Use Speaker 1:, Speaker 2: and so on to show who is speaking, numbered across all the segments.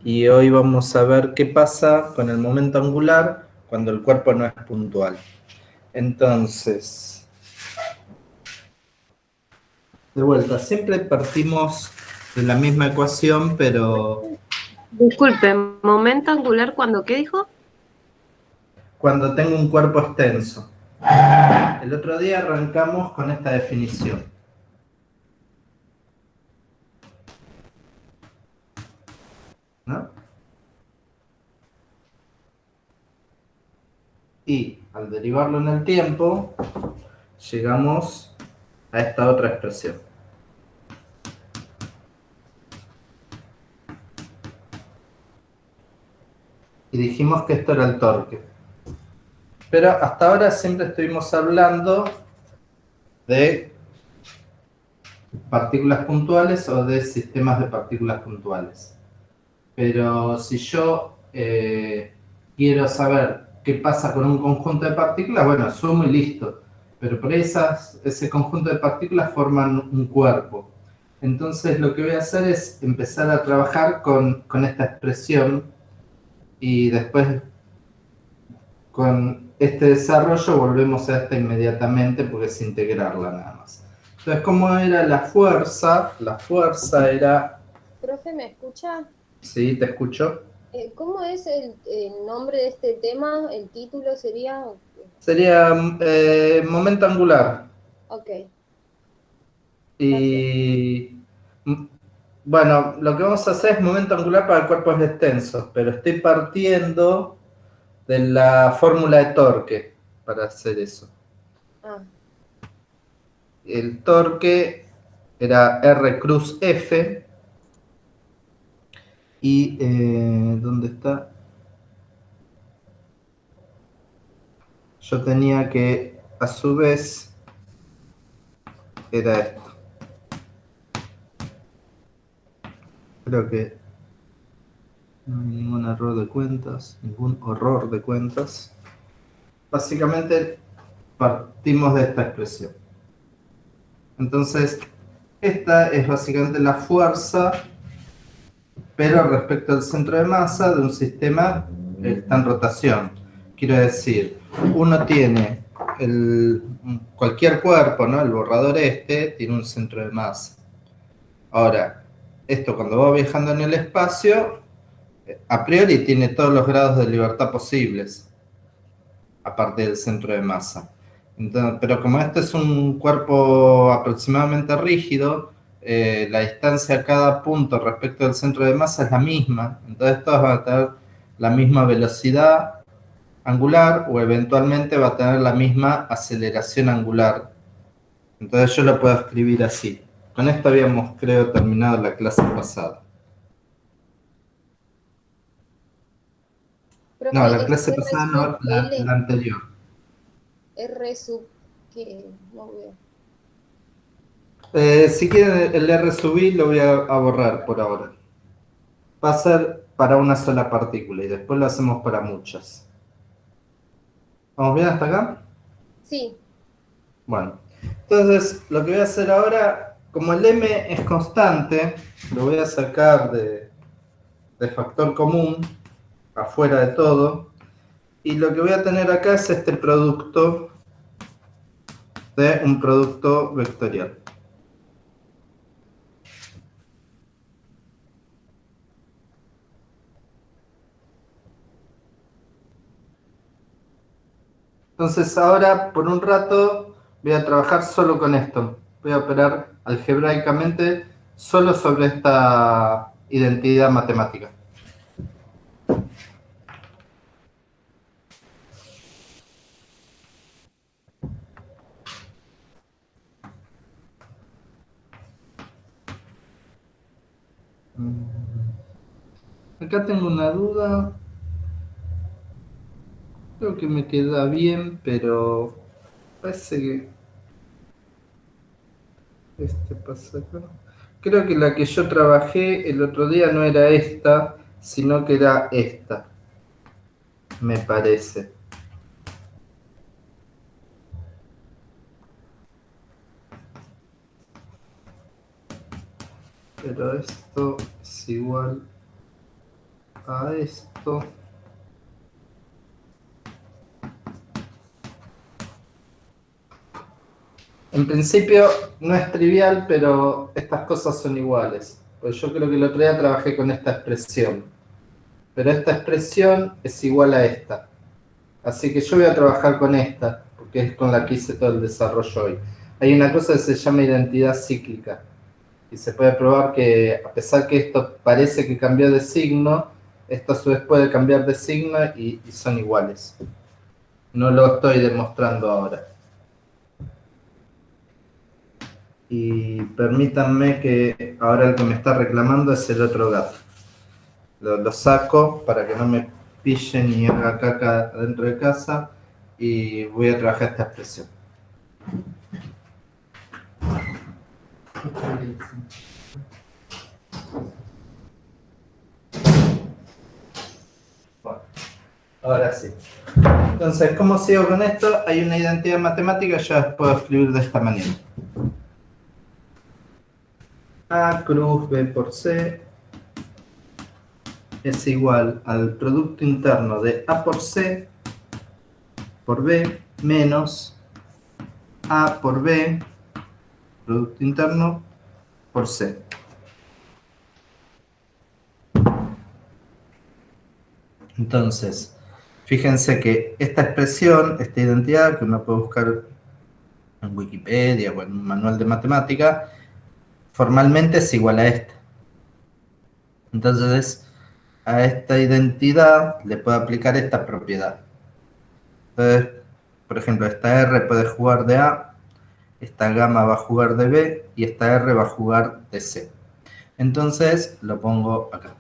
Speaker 1: y hoy vamos a ver qué pasa con el momento angular cuando el cuerpo no es puntual. Entonces, de vuelta, siempre partimos de la misma ecuación, pero
Speaker 2: Disculpe, momento angular cuando, ¿qué dijo?
Speaker 1: cuando tengo un cuerpo extenso. El otro día arrancamos con esta definición, ¿no? Y al derivarlo en el tiempo, llegamos a esta otra expresión. Y dijimos que esto era el torque. Pero hasta ahora siempre estuvimos hablando de partículas puntuales o de sistemas de partículas puntuales. Pero si yo quiero saber qué pasa con un conjunto de partículas, bueno, sumo y listo. Pero por ese conjunto de partículas forman un cuerpo. Entonces lo que voy a hacer es empezar a trabajar con esta expresión y después con este desarrollo volvemos a esta inmediatamente porque es integrarla nada más. Entonces, ¿cómo era la fuerza? La fuerza era...
Speaker 3: Profe, ¿me escucha?
Speaker 1: Sí, te escucho.
Speaker 3: ¿Cómo es el nombre de este tema? ¿El título sería?
Speaker 1: Sería momento angular.
Speaker 3: Ok, gracias.
Speaker 1: Y bueno, lo que vamos a hacer es momento angular para cuerpos extensos, pero estoy partiendo de la fórmula de torque para hacer eso.
Speaker 3: Ah,
Speaker 1: El torque era R cruz F y ¿dónde está? Yo tenía que, a su vez, era esto. Creo que no hay ningún error de cuentas, ningún horror de cuentas. Básicamente partimos de esta expresión. Entonces, esta es básicamente la fuerza, pero respecto al centro de masa de un sistema que está en rotación. Quiero decir, uno tiene cualquier cuerpo, ¿no? El borrador este tiene un centro de masa. Ahora, esto cuando va viajando en el espacio, a priori tiene todos los grados de libertad posibles, aparte del centro de masa. Entonces, pero como este es un cuerpo aproximadamente rígido, la distancia a cada punto respecto del centro de masa es la misma. Entonces todos van a tener la misma velocidad angular o eventualmente va a tener la misma aceleración angular. Entonces yo lo puedo escribir así. Con esto habíamos, creo, terminado la clase pasada. No,
Speaker 3: profe,
Speaker 1: la
Speaker 3: ¿es
Speaker 1: clase
Speaker 3: R
Speaker 1: pasada no,
Speaker 3: sub
Speaker 1: la
Speaker 3: L?
Speaker 1: anterior.
Speaker 3: R sub que no veo.
Speaker 1: Si quieren el R sub I lo voy a borrar por ahora. Va a ser para una sola partícula y después lo hacemos para muchas. ¿Vamos bien hasta acá?
Speaker 3: Sí,
Speaker 1: Bueno, entonces lo que voy a hacer ahora, como el M es constante, lo voy a sacar de factor común, afuera de todo, y lo que voy a tener acá es este producto de un producto vectorial. Entonces ahora, por un rato, voy a trabajar solo con esto. Voy a operar algebraicamente solo sobre esta identidad matemática. Acá tengo una duda. Creo que me queda bien, pero parece que este pasa acá. Creo que la que yo trabajé el otro día no era esta, sino que era esta, me parece. Pero esto es igual a esto. En principio no es trivial, pero estas cosas son iguales. Pues yo creo que el otro día trabajé con esta expresión. Pero esta expresión es igual a esta. Así que yo voy a trabajar con esta, porque es con la que hice todo el desarrollo hoy. Hay una cosa que se llama identidad cíclica. Y se puede probar que a pesar que esto parece que cambió de signo, esto a su vez puede cambiar de signo y son iguales. No lo estoy demostrando ahora. Y permítanme que ahora el que me está reclamando es el otro gato. Lo saco para que no me pille ni haga caca dentro de casa y voy a trabajar esta expresión. Bueno, ahora sí. Entonces, ¿cómo sigo con esto? Hay una identidad matemática, yo la puedo escribir de esta manera. A cruz B por C es igual al producto interno de A por C por B menos A por B, producto interno, por C. Entonces, fíjense que esta expresión, esta identidad, que uno puede buscar en Wikipedia o en un manual de matemática, formalmente es igual a esta. Entonces, a esta identidad le puedo aplicar esta propiedad. Entonces, por ejemplo, esta R puede jugar de A, esta gamma va a jugar de B y esta R va a jugar de C. Entonces, lo pongo acá.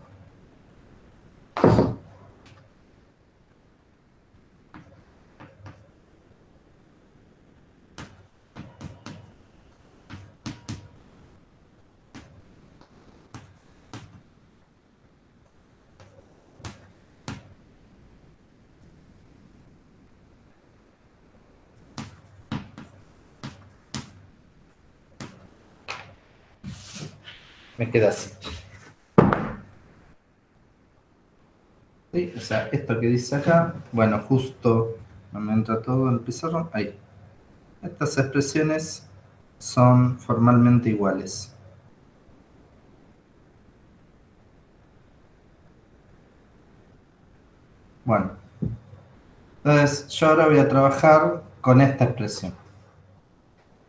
Speaker 1: Me queda así. ¿Sí? O sea, esto que dice acá, bueno, justo no me entra todo en el pizarrón, ahí. Estas expresiones son formalmente iguales. Bueno, entonces yo ahora voy a trabajar con esta expresión.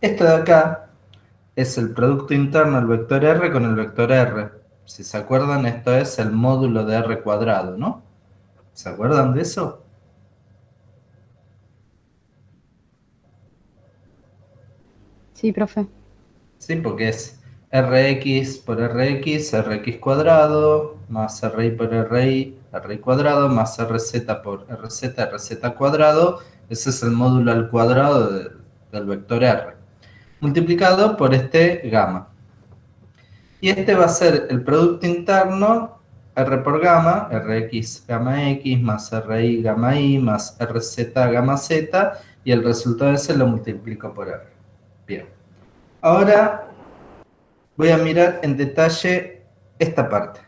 Speaker 1: Esto de acá es el producto interno del vector R con el vector R. Si se acuerdan, esto es el módulo de R cuadrado, ¿no? ¿Se acuerdan de eso?
Speaker 4: Sí, profe.
Speaker 1: Sí, porque es Rx por Rx, Rx cuadrado, más Ri por Ri, Ri cuadrado, más Rz por Rz, Rz cuadrado. Ese es el módulo al cuadrado del vector R. Multiplicado por este gamma. Y este va a ser el producto interno, R por gamma, Rx gamma X, más Ri gamma Y, más Rz gamma Z, y el resultado ese lo multiplico por R. Bien. Ahora voy a mirar en detalle esta parte.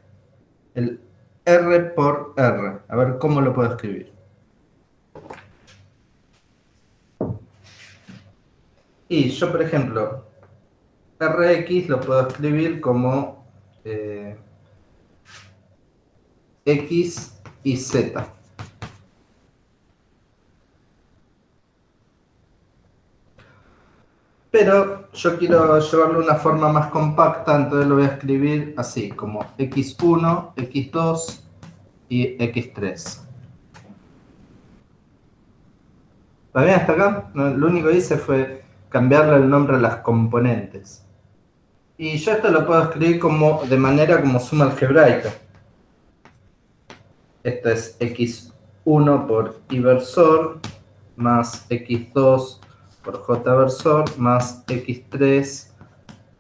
Speaker 1: El R por R. A ver cómo lo puedo escribir. Y yo, por ejemplo, Rx lo puedo escribir como X y Z. Pero yo quiero llevarlo de una forma más compacta, entonces lo voy a escribir así, como X1, X2 y X3. ¿Está bien hasta acá? No, lo único que hice fue cambiarle el nombre a las componentes. Y yo esto lo puedo escribir como, de manera como suma algebraica. Esto es X1 por Y versor más X2 por J versor más X3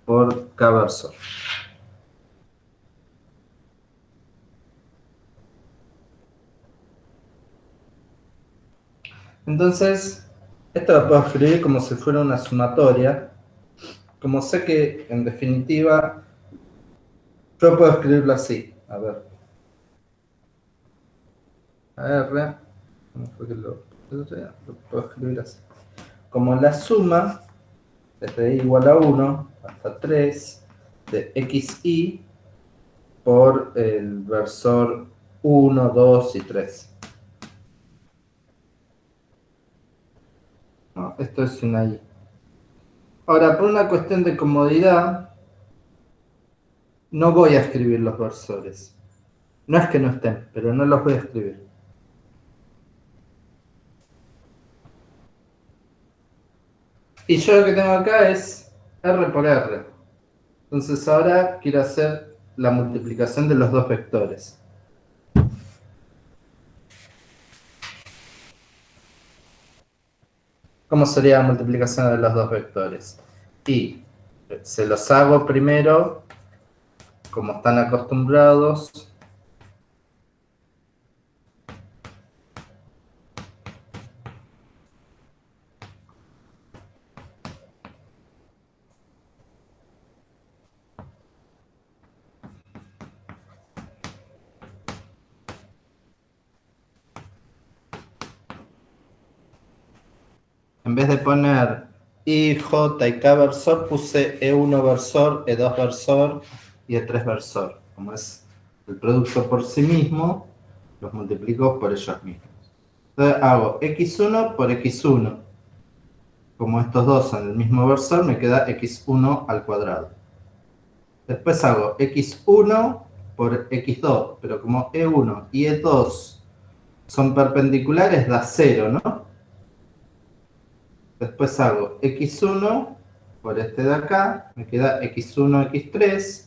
Speaker 1: por K versor. Entonces, esto lo puedo escribir como si fuera una sumatoria. Como sé que, en definitiva, yo puedo escribirlo así. A ver. R, ¿cómo fue que lo puedo escribir así? Como la suma desde i igual a 1 hasta 3 de xi por el versor 1, 2 y 3. No, esto es una i. Ahora, por una cuestión de comodidad, no voy a escribir los versores. No es que no estén, pero no los voy a escribir. Y yo lo que tengo acá es R por R. Entonces ahora quiero hacer la multiplicación de los dos vectores. ¿Cómo sería la multiplicación de los dos vectores? Y se los hago primero, como están acostumbrados. En vez de poner I, J y K versor, puse E1 versor, E2 versor y E3 versor. Como es el producto por sí mismo, los multiplico por ellos mismos. Entonces hago x1 por x1. Como estos dos son el mismo versor, me queda x1 al cuadrado. Después hago x1 por x2, pero como E1 y E2 son perpendiculares, da 0, ¿no? Después hago x1 por este de acá, me queda x1, x3,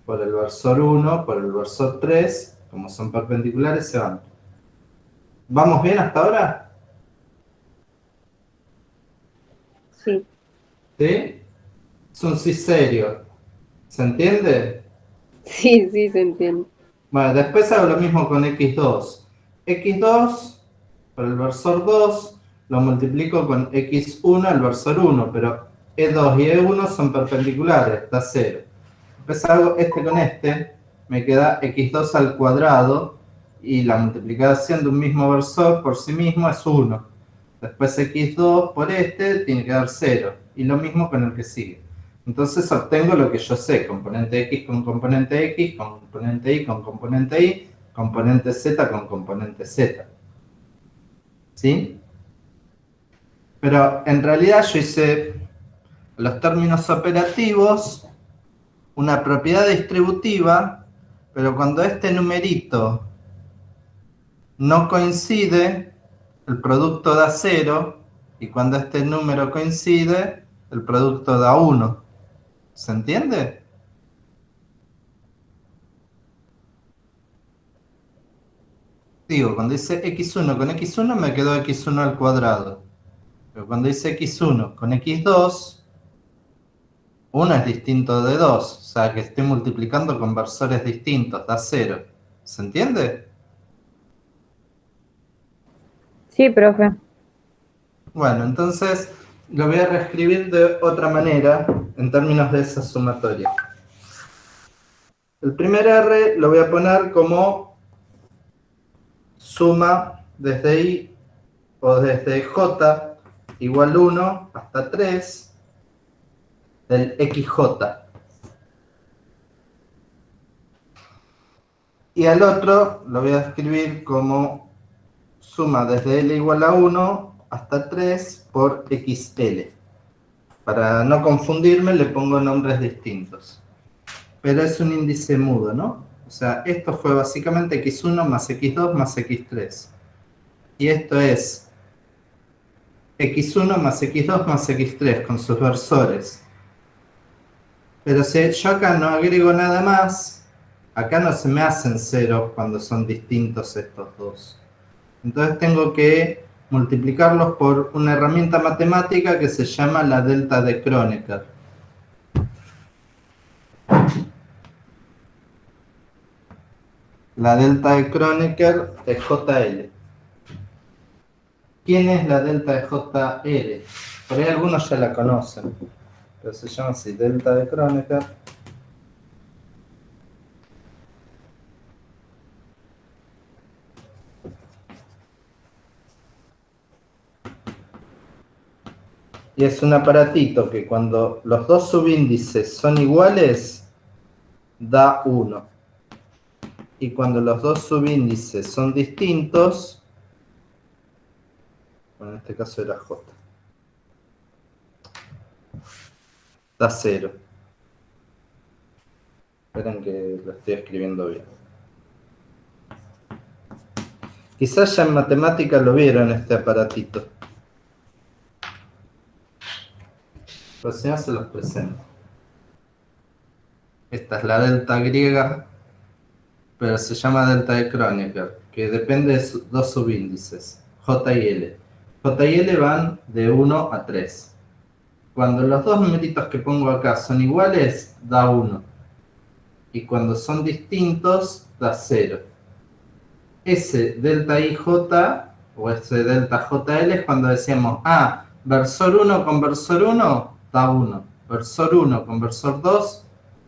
Speaker 1: por el versor 1, por el versor 3, como son perpendiculares, se van. ¿Vamos bien hasta ahora?
Speaker 2: Sí.
Speaker 1: ¿Sí? Es un sí serio. ¿Se entiende?
Speaker 2: Sí, sí, se entiende.
Speaker 1: Bueno, después hago lo mismo con x2. x2 por el versor 2 lo multiplico con x1 al versor 1, pero e2 y e1 son perpendiculares, da 0. Después hago este con este, me queda x2 al cuadrado y la multiplicación de un mismo versor por sí mismo es 1. Después x2 por este tiene que dar 0 y lo mismo con el que sigue. Entonces obtengo lo que yo sé, componente x con componente x, componente y con componente y, componente z con componente z. ¿Sí? Pero en realidad yo hice los términos operativos, una propiedad distributiva, pero cuando este numerito no coincide, el producto da 0, y cuando este número coincide, el producto da 1. ¿Se entiende? Digo, cuando dice x1 con x1 me quedó x1 al cuadrado. Pero cuando dice x1 con x2, 1 es distinto de 2. O sea que estoy multiplicando con versores distintos, da 0. ¿Se entiende?
Speaker 4: Sí, profe.
Speaker 1: Bueno, entonces lo voy a reescribir de otra manera en términos de esa sumatoria. El primer R lo voy a poner como suma desde I o desde J igual 1 hasta 3 del XJ. Y al otro lo voy a escribir como suma desde L igual a 1 hasta 3 por XL. Para no confundirme le pongo nombres distintos. Pero es un índice mudo, ¿no? O sea, esto fue básicamente x1 más x2 más x3. Y esto es x1 más x2 más x3 con sus versores. Pero si yo acá no agrego nada más, acá no se me hacen ceros cuando son distintos estos dos. Entonces tengo que multiplicarlos por una herramienta matemática que se llama la delta de Kronecker. La delta de Kronecker es JL. ¿Quién es la delta de JL? Por ahí algunos ya la conocen, pero se llama así, delta de Kronecker. Y es un aparatito que cuando los dos subíndices son iguales, da 1. Y cuando los dos subíndices son distintos, bueno, en este caso era J, da 0. Esperen que lo estoy escribiendo bien. Quizás ya en matemática lo vieron este aparatito. Pero si no se los presento. Esta es la delta griega, pero se llama delta de Kronecker, que depende de dos subíndices, J y L. J y L van de 1 a 3. Cuando los dos numeritos que pongo acá son iguales, da 1. Y cuando son distintos, da 0. Ese delta IJ o ese delta JL es cuando decíamos, versor 1 con versor 1 da 1. Versor 1 con versor 2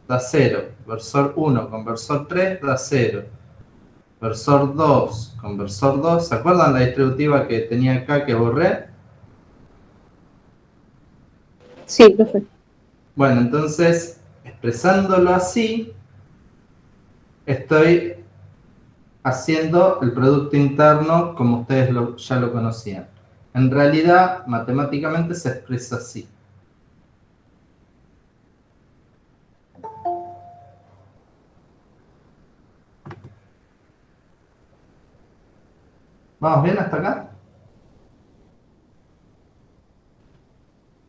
Speaker 1: da 0. Versor 1 con versor 3 da 0. Versor 2 con versor 2. ¿Se acuerdan la distributiva que tenía acá que borré?
Speaker 2: Sí, profe.
Speaker 1: Bueno, entonces, expresándolo así, estoy haciendo el producto interno como ustedes ya lo conocían. En realidad, matemáticamente se expresa así. ¿Vamos bien hasta acá?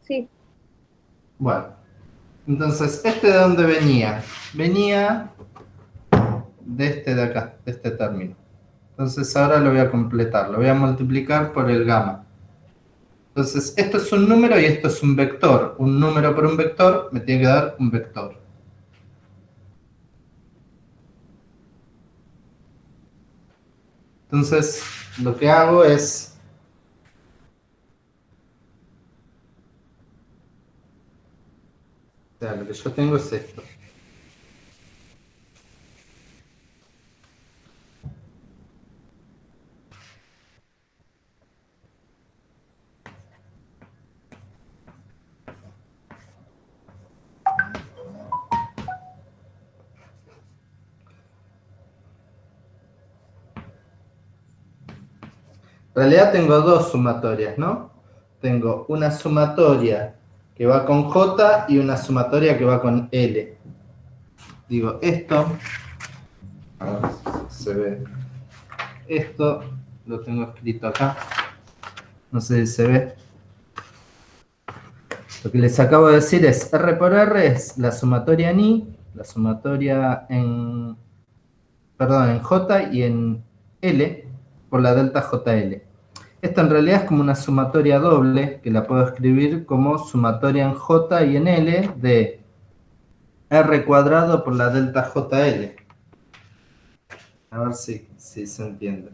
Speaker 2: Sí.
Speaker 1: Bueno, entonces, ¿este de dónde venía? Venía de este de acá, de este término. Entonces ahora lo voy a completar, lo voy a multiplicar por el gamma. Entonces, esto es un número y esto es un vector. Un número por un vector me tiene que dar un vector. Entonces, lo que hago es... O sea, lo que yo tengo es esto. En realidad tengo dos sumatorias, ¿no? Tengo una sumatoria que va con J y una sumatoria que va con L. Digo, esto... A ver si se ve. Esto lo tengo escrito acá. No sé si se ve. Lo que les acabo de decir es R por R es la sumatoria en I, la sumatoria en... Perdón, en J y en L por la delta JL. Esto en realidad es como una sumatoria doble, que la puedo escribir como sumatoria en J y en L de R cuadrado por la delta JL. A ver si se entiende.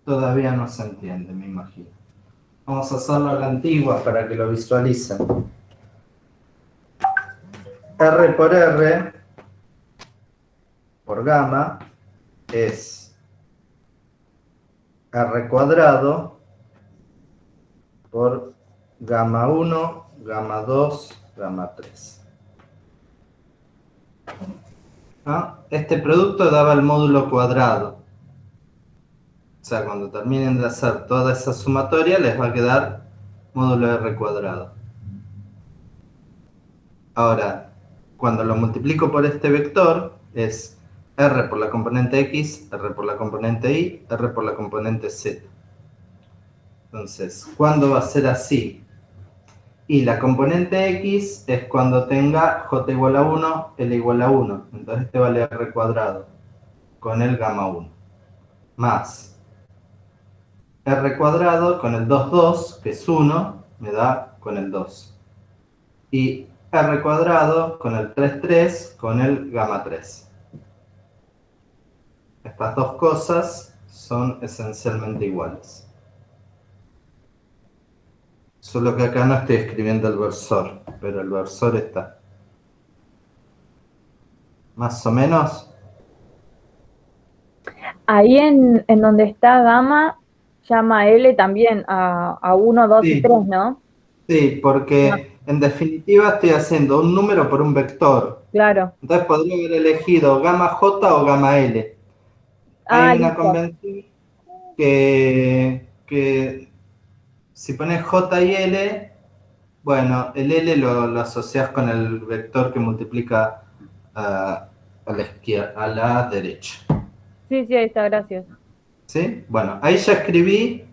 Speaker 1: Todavía no se entiende, me imagino. Vamos a hacerlo a la antigua para que lo visualicen. R por R por gamma es R cuadrado por gamma 1, gamma 2, gamma 3. Este producto daba el módulo cuadrado. O sea, cuando terminen de hacer toda esa sumatoria, les va a quedar módulo R cuadrado. Ahora, cuando lo multiplico por este vector, es R por la componente X, R por la componente Y, R por la componente Z. Entonces, ¿cuándo va a ser así? Y la componente X es cuando tenga J igual a 1, L igual a 1. Entonces este vale R cuadrado con el gamma 1. Más R cuadrado con el 2 que es 1, me da con el 2. Y R cuadrado con el 3 con el gamma 3. Estas dos cosas son esencialmente iguales. Solo que acá no estoy escribiendo el versor, pero el versor está. Más o menos.
Speaker 4: Ahí en donde está gamma, llama L también a 1, 2 y
Speaker 1: Sí,
Speaker 4: 3, ¿no?
Speaker 1: sí,
Speaker 4: Ah,
Speaker 1: porque en definitiva estoy haciendo un número por un vector.
Speaker 4: claro.
Speaker 1: Entonces podría haber elegido gamma J o gamma L. Hay
Speaker 4: Ah,
Speaker 1: una
Speaker 4: listo.
Speaker 1: convención que si pones J y L, bueno, el L lo asocias con el vector que multiplica a la izquierda, a la derecha.
Speaker 4: Sí, sí, ahí está, gracias.
Speaker 1: ¿Sí? Bueno, ahí ya escribí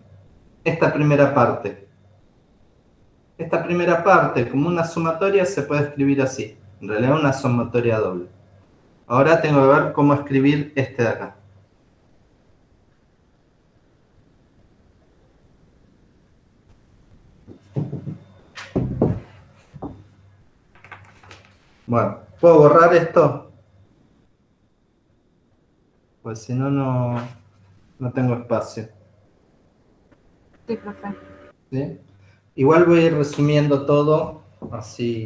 Speaker 1: esta primera parte. Esta primera parte, como una sumatoria, se puede escribir así. En realidad una sumatoria doble. Ahora tengo que ver cómo escribir este de acá. Bueno, ¿puedo borrar esto? Pues si no, no tengo espacio.
Speaker 5: Sí, profe.
Speaker 1: ¿Sí? Igual voy a ir resumiendo todo, así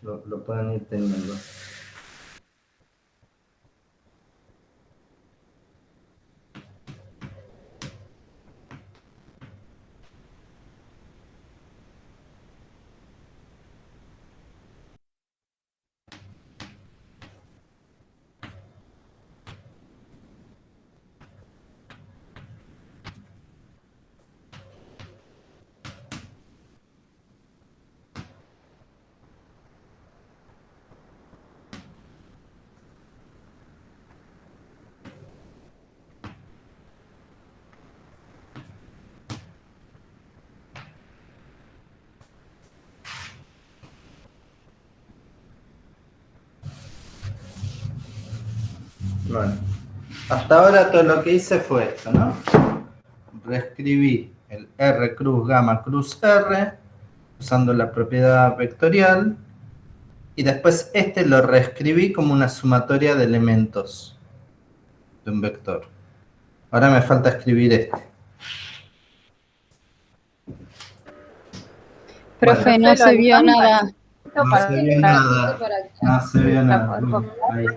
Speaker 1: lo pueden ir teniendo. Bueno, hasta ahora todo lo que hice fue esto, ¿no? Reescribí el R cruz gamma cruz R usando la propiedad vectorial y después este lo reescribí como una sumatoria de elementos de un vector. Ahora me falta escribir este. Bueno,
Speaker 5: Profe, no se vio nada.
Speaker 1: no se vio
Speaker 3: Un ratito
Speaker 1: nada.
Speaker 3: para
Speaker 1: No se vio
Speaker 4: ¿La
Speaker 1: nada.
Speaker 4: podés
Speaker 1: Bueno,
Speaker 4: copiar?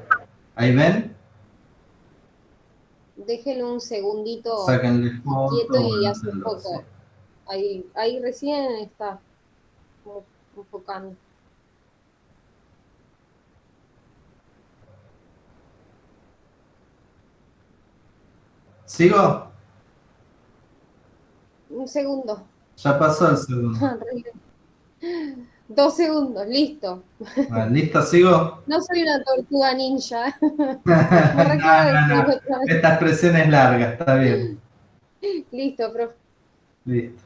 Speaker 1: ahí ven.
Speaker 3: déjenlo un segundito
Speaker 1: Sáquenle
Speaker 3: quieto
Speaker 1: foto,
Speaker 3: y
Speaker 1: bueno,
Speaker 3: hace
Speaker 1: háganlo así.
Speaker 3: foco. Ahí recién está como enfocando.
Speaker 1: ¿Sigo?
Speaker 3: Un segundo.
Speaker 1: Ya pasó el segundo.
Speaker 3: 2 segundos, listo.
Speaker 1: Bueno, ¿listo? ¿Sigo?
Speaker 3: No soy una tortuga ninja. Me recuerdo de
Speaker 1: No.
Speaker 3: escribir otra vez.
Speaker 1: Esta expresión es larga, está bien.
Speaker 3: Listo, profe.
Speaker 1: Listo.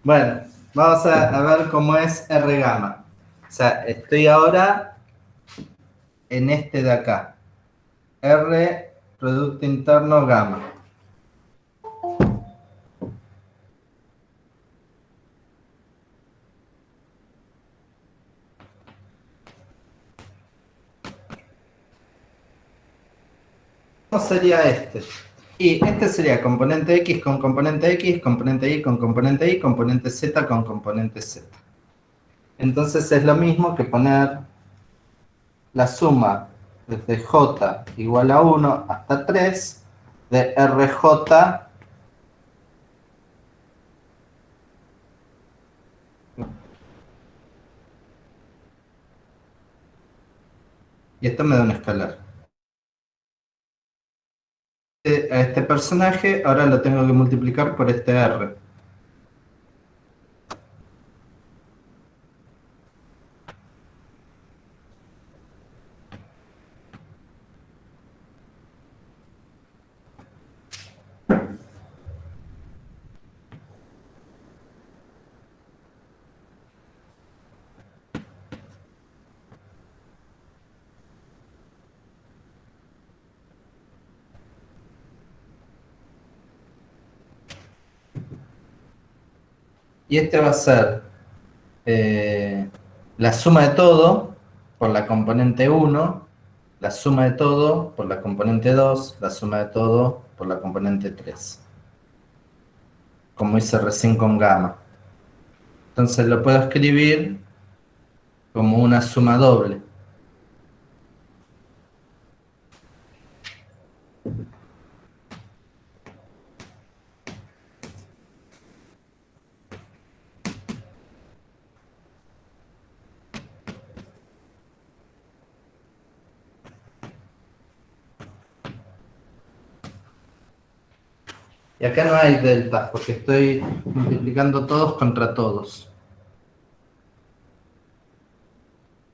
Speaker 1: Bueno, vamos a ver cómo es R gamma. O sea, estoy ahora en este de acá. R Producto Interno Gamma. ¿Cómo sería este? Y este sería componente X con componente X, componente Y con componente Y, componente Z con componente Z. Entonces es lo mismo que poner la suma desde J igual a 1 hasta 3 de RJ. Y esto me da un escalar. A este personaje ahora lo tengo que multiplicar por este R. Y este va a ser la suma de todo por la componente 1, la suma de todo por la componente 2, la suma de todo por la componente 3. Como hice recién con gamma. Entonces lo puedo escribir como una suma doble. Y acá no hay deltas porque estoy multiplicando todos contra todos.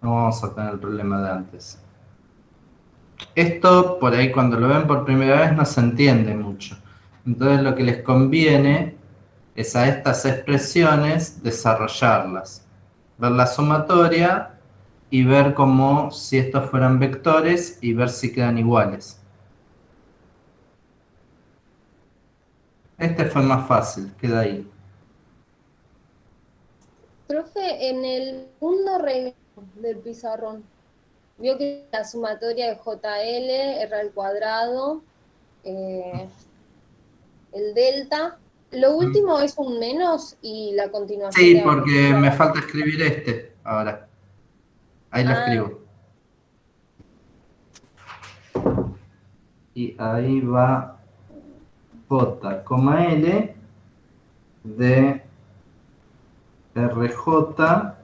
Speaker 1: No vamos a tener el problema de antes. Esto, por ahí, cuando lo ven por primera vez, no se entiende mucho. Entonces, lo que les conviene es a estas expresiones desarrollarlas. Ver la sumatoria y ver como si estos fueran vectores y ver si quedan iguales. Este fue más fácil, queda ahí.
Speaker 3: Profe, en el segundo renglón del pizarrón, vio que la sumatoria de JL, R al cuadrado, el delta. Lo último es un menos y la continuación
Speaker 1: Sí,
Speaker 3: de
Speaker 1: porque
Speaker 3: abajo.
Speaker 1: me falta escribir este ahora. Ahí lo escribo. Y ahí va J, L de RJ,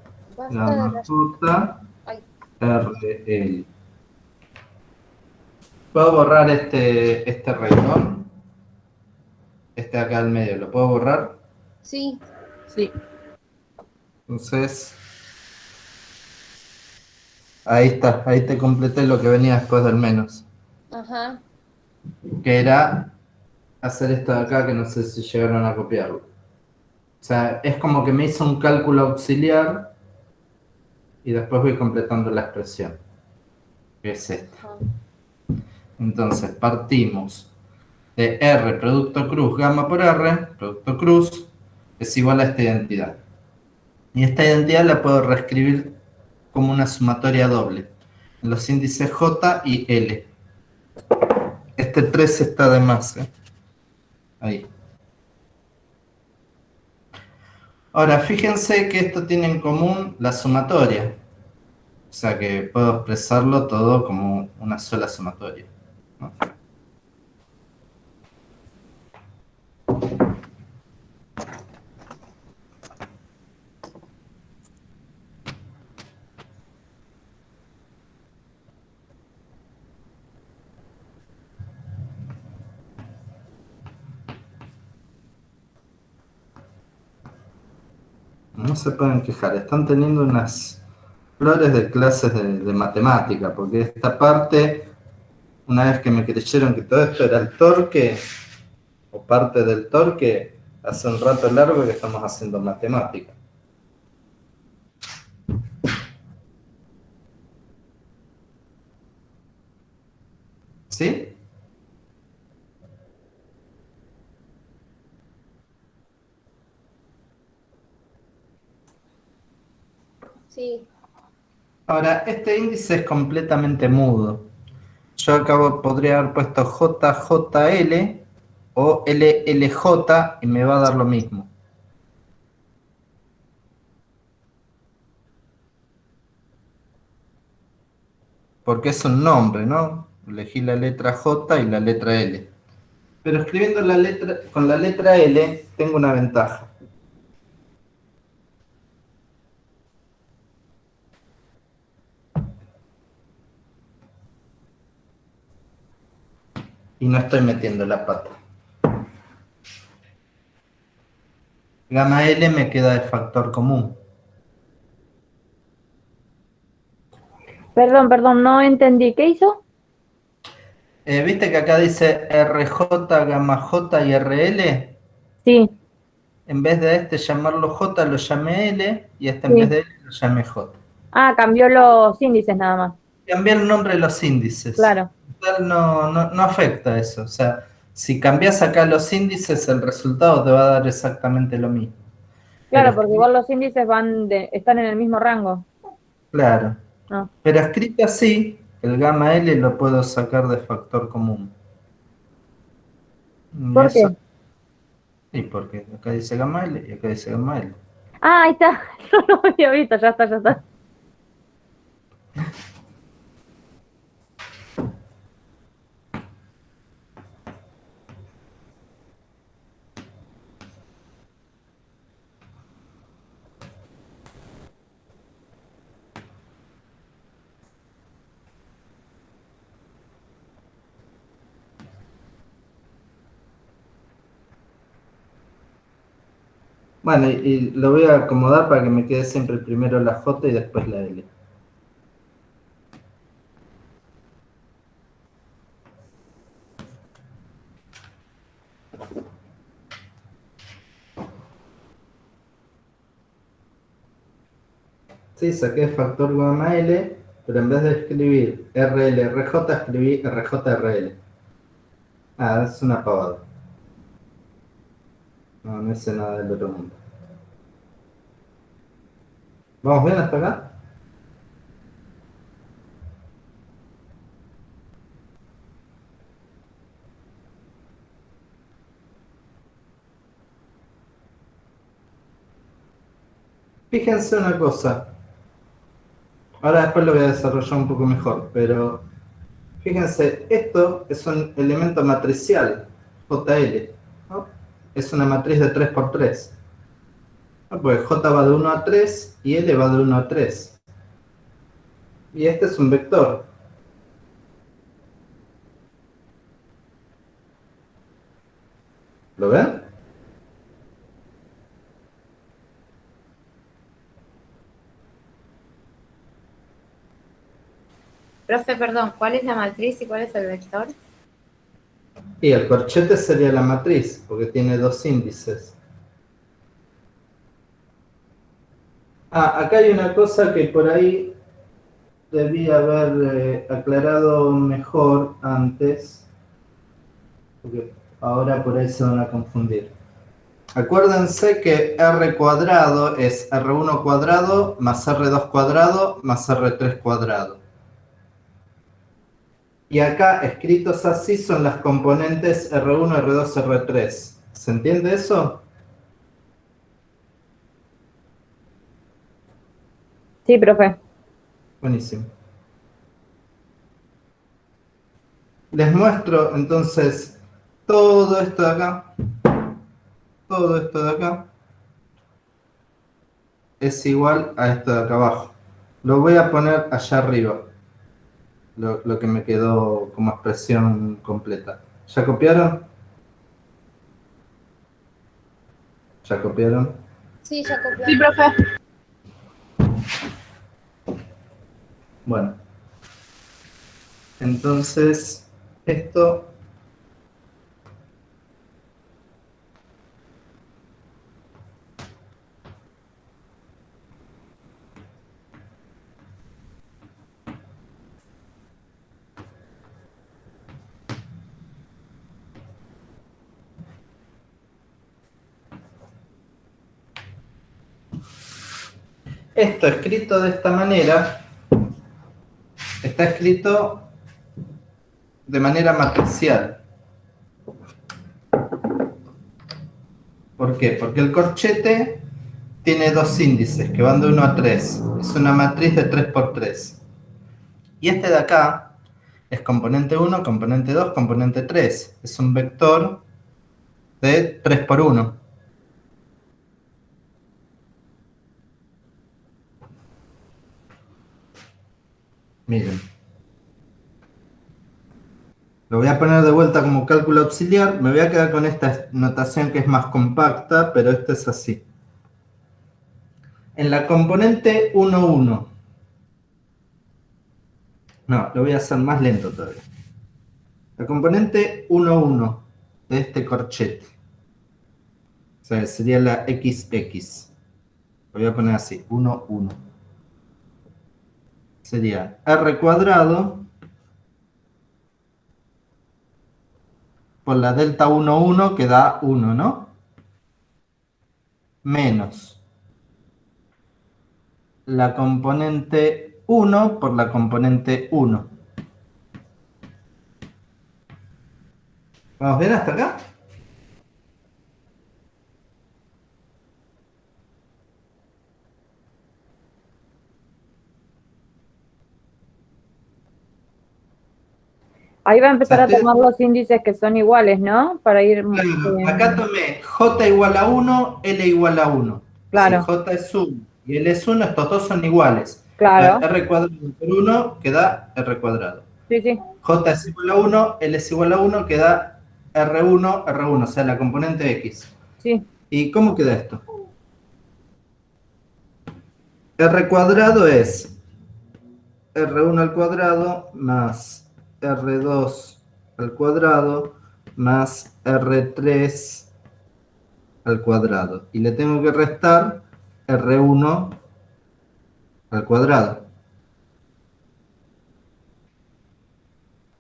Speaker 1: gamma J, RL. ¿Puedo borrar este renglón? Este acá al medio, ¿lo puedo borrar?
Speaker 3: Sí,
Speaker 5: Sí.
Speaker 1: Entonces, ahí está, ahí te completé lo que venía después del menos.
Speaker 3: ajá.
Speaker 1: Que era hacer esto de acá, que no sé si llegaron a copiarlo. O sea, es como que me hizo un cálculo auxiliar y después voy completando la expresión, que es esta.
Speaker 3: Ajá.
Speaker 1: Entonces, partimos de R producto cruz gamma por R, producto cruz, es igual a esta identidad. Y esta identidad la puedo reescribir como una sumatoria doble. En los índices J y L. Este 3 está de más, ¿eh? Ahí. Ahora, fíjense que esto tiene en común la sumatoria. O sea que puedo expresarlo todo como una sola sumatoria, ¿no? No se pueden quejar, están teniendo unas flores de clases de matemática, porque esta parte, una vez que me creyeron que todo esto era el torque, o parte del torque, hace un rato largo que estamos haciendo matemática. ¿Sí?
Speaker 3: Sí,
Speaker 1: Ahora, este índice es completamente mudo. Yo podría haber puesto JJL o LLJ y me va a dar lo mismo. Porque es un nombre, ¿no? Elegí la letra J y la letra L. Pero escribiendo con la letra L tengo una ventaja. Y no estoy metiendo la pata. Gamma L me queda de factor común.
Speaker 4: Perdón, no entendí. ¿Qué hizo?
Speaker 1: ¿Viste que acá dice RJ, gamma J y RL?
Speaker 4: Sí,
Speaker 1: En vez de este llamarlo J, lo llamé L, y este en vez
Speaker 4: sí.
Speaker 1: de L lo llamé J.
Speaker 4: Ah, cambió los índices nada más.
Speaker 1: Cambiar el nombre de los índices.
Speaker 4: Claro.
Speaker 1: No afecta eso. O sea, si cambias acá los índices, el resultado te va a dar exactamente lo mismo.
Speaker 4: Claro,
Speaker 1: Pero
Speaker 4: porque igual los índices están en el mismo rango.
Speaker 1: claro.
Speaker 4: No.
Speaker 1: Pero escrito así, el gamma L lo puedo sacar de factor común. Y
Speaker 4: ¿Por
Speaker 1: eso,
Speaker 4: qué?
Speaker 1: y porque acá dice gamma L y acá dice gamma L.
Speaker 4: Ah, ahí está. Yo no lo había visto, ya está, ya está.
Speaker 1: Bueno, y lo voy a acomodar para que me quede siempre primero la J y después la L. Sí, saqué factor gamma L, pero en vez de escribir RL, RJ, escribí RJ, RL. Ah, es una pavada. No, no hice nada del otro mundo. ¿Vamos bien hasta acá? Fíjense una cosa. Ahora después lo voy a desarrollar un poco mejor, pero fíjense, esto es un elemento matricial, JL, ¿no? Es una matriz de 3 por 3. Pues J va de 1 a 3 y L va de 1 a 3. Y este es un vector. ¿Lo ven?
Speaker 6: Profe, perdón, ¿cuál es la matriz y cuál es el vector?
Speaker 1: Y el corchete sería la matriz, porque tiene dos índices. Ah, acá hay una cosa que por ahí debí haber aclarado mejor antes, porque ahora por ahí se van a confundir. Acuérdense que R cuadrado es R1 cuadrado más R2 cuadrado más R3 cuadrado. Y acá, escritos así, son las componentes R1, R2, R3. ¿Se entiende eso?
Speaker 4: Sí, profe.
Speaker 1: Buenísimo. Les muestro entonces todo esto de acá. Todo esto de acá es igual a esto de acá abajo. Lo voy a poner allá arriba. Lo que me quedó como expresión completa. ¿Ya copiaron? ¿Ya copiaron?
Speaker 3: Sí, ya
Speaker 5: Sí,
Speaker 3: copiamos.
Speaker 5: profe.
Speaker 1: Bueno. Entonces, esto esto escrito de esta manera está escrito de manera matricial. ¿Por qué? Porque el corchete tiene dos índices que van de 1 a 3. Es una matriz de 3 por 3. Y este de acá es componente 1, componente 2, componente 3. Es un vector de 3 por 1. Miren. Lo voy a poner de vuelta como cálculo auxiliar. Me voy a quedar con esta notación que es más compacta, pero esto es así. En la componente 1, 1. No, lo voy a hacer más lento todavía. La componente 1, 1 de este corchete. O sea, sería la XX. Lo voy a poner así, 1, 1. Sería R cuadrado por la delta 1, 1 que da 1, ¿no? Menos la componente 1 por la componente 1. ¿Vamos bien hasta acá?
Speaker 4: Ahí va a empezar a
Speaker 1: O sea,
Speaker 4: tomar los índices que son iguales, ¿no? Para ir...
Speaker 1: claro, acá tomé J igual a 1, L igual a 1. Si
Speaker 4: Claro,
Speaker 1: J es 1 y L es 1, estos dos son iguales.
Speaker 4: claro.
Speaker 1: Entonces, R cuadrado por 1 queda R cuadrado.
Speaker 4: Sí, sí.
Speaker 1: J es igual a 1, L es igual a 1, queda R1, R1, o sea, la componente X.
Speaker 4: Sí,
Speaker 1: ¿Y cómo queda esto? R cuadrado es R1 al cuadrado más R2 al cuadrado más R3 al cuadrado. Y le tengo que restar R1 al cuadrado.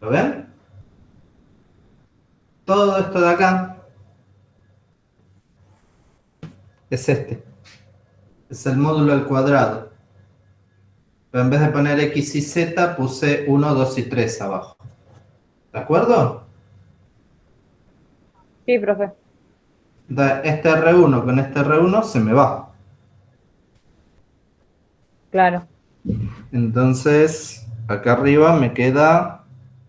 Speaker 1: ¿Lo ven? Todo esto de acá es este. Es el módulo al cuadrado. Pero en vez de poner X y Z, puse 1, 2 y 3 abajo. ¿De acuerdo?
Speaker 4: sí, profe.
Speaker 1: Entonces, este R1 con este R1 se me va.
Speaker 4: Claro.
Speaker 1: Entonces, acá arriba me queda...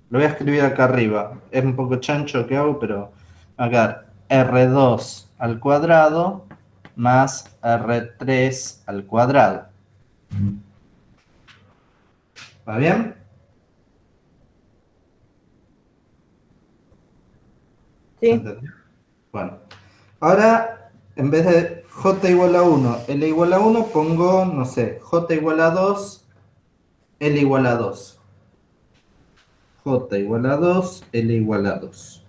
Speaker 1: Lo voy a escribir acá arriba. Es un poco chancho lo que hago, pero... Acá, R2 al cuadrado más R3 al cuadrado. ¿Va bien? ¿Se
Speaker 4: Sí,
Speaker 1: entendió? Bueno. Ahora, en vez de J igual a 1, L igual a 1, pongo, no sé, J igual a 2, L igual a 2. J igual a 2, L igual a 2.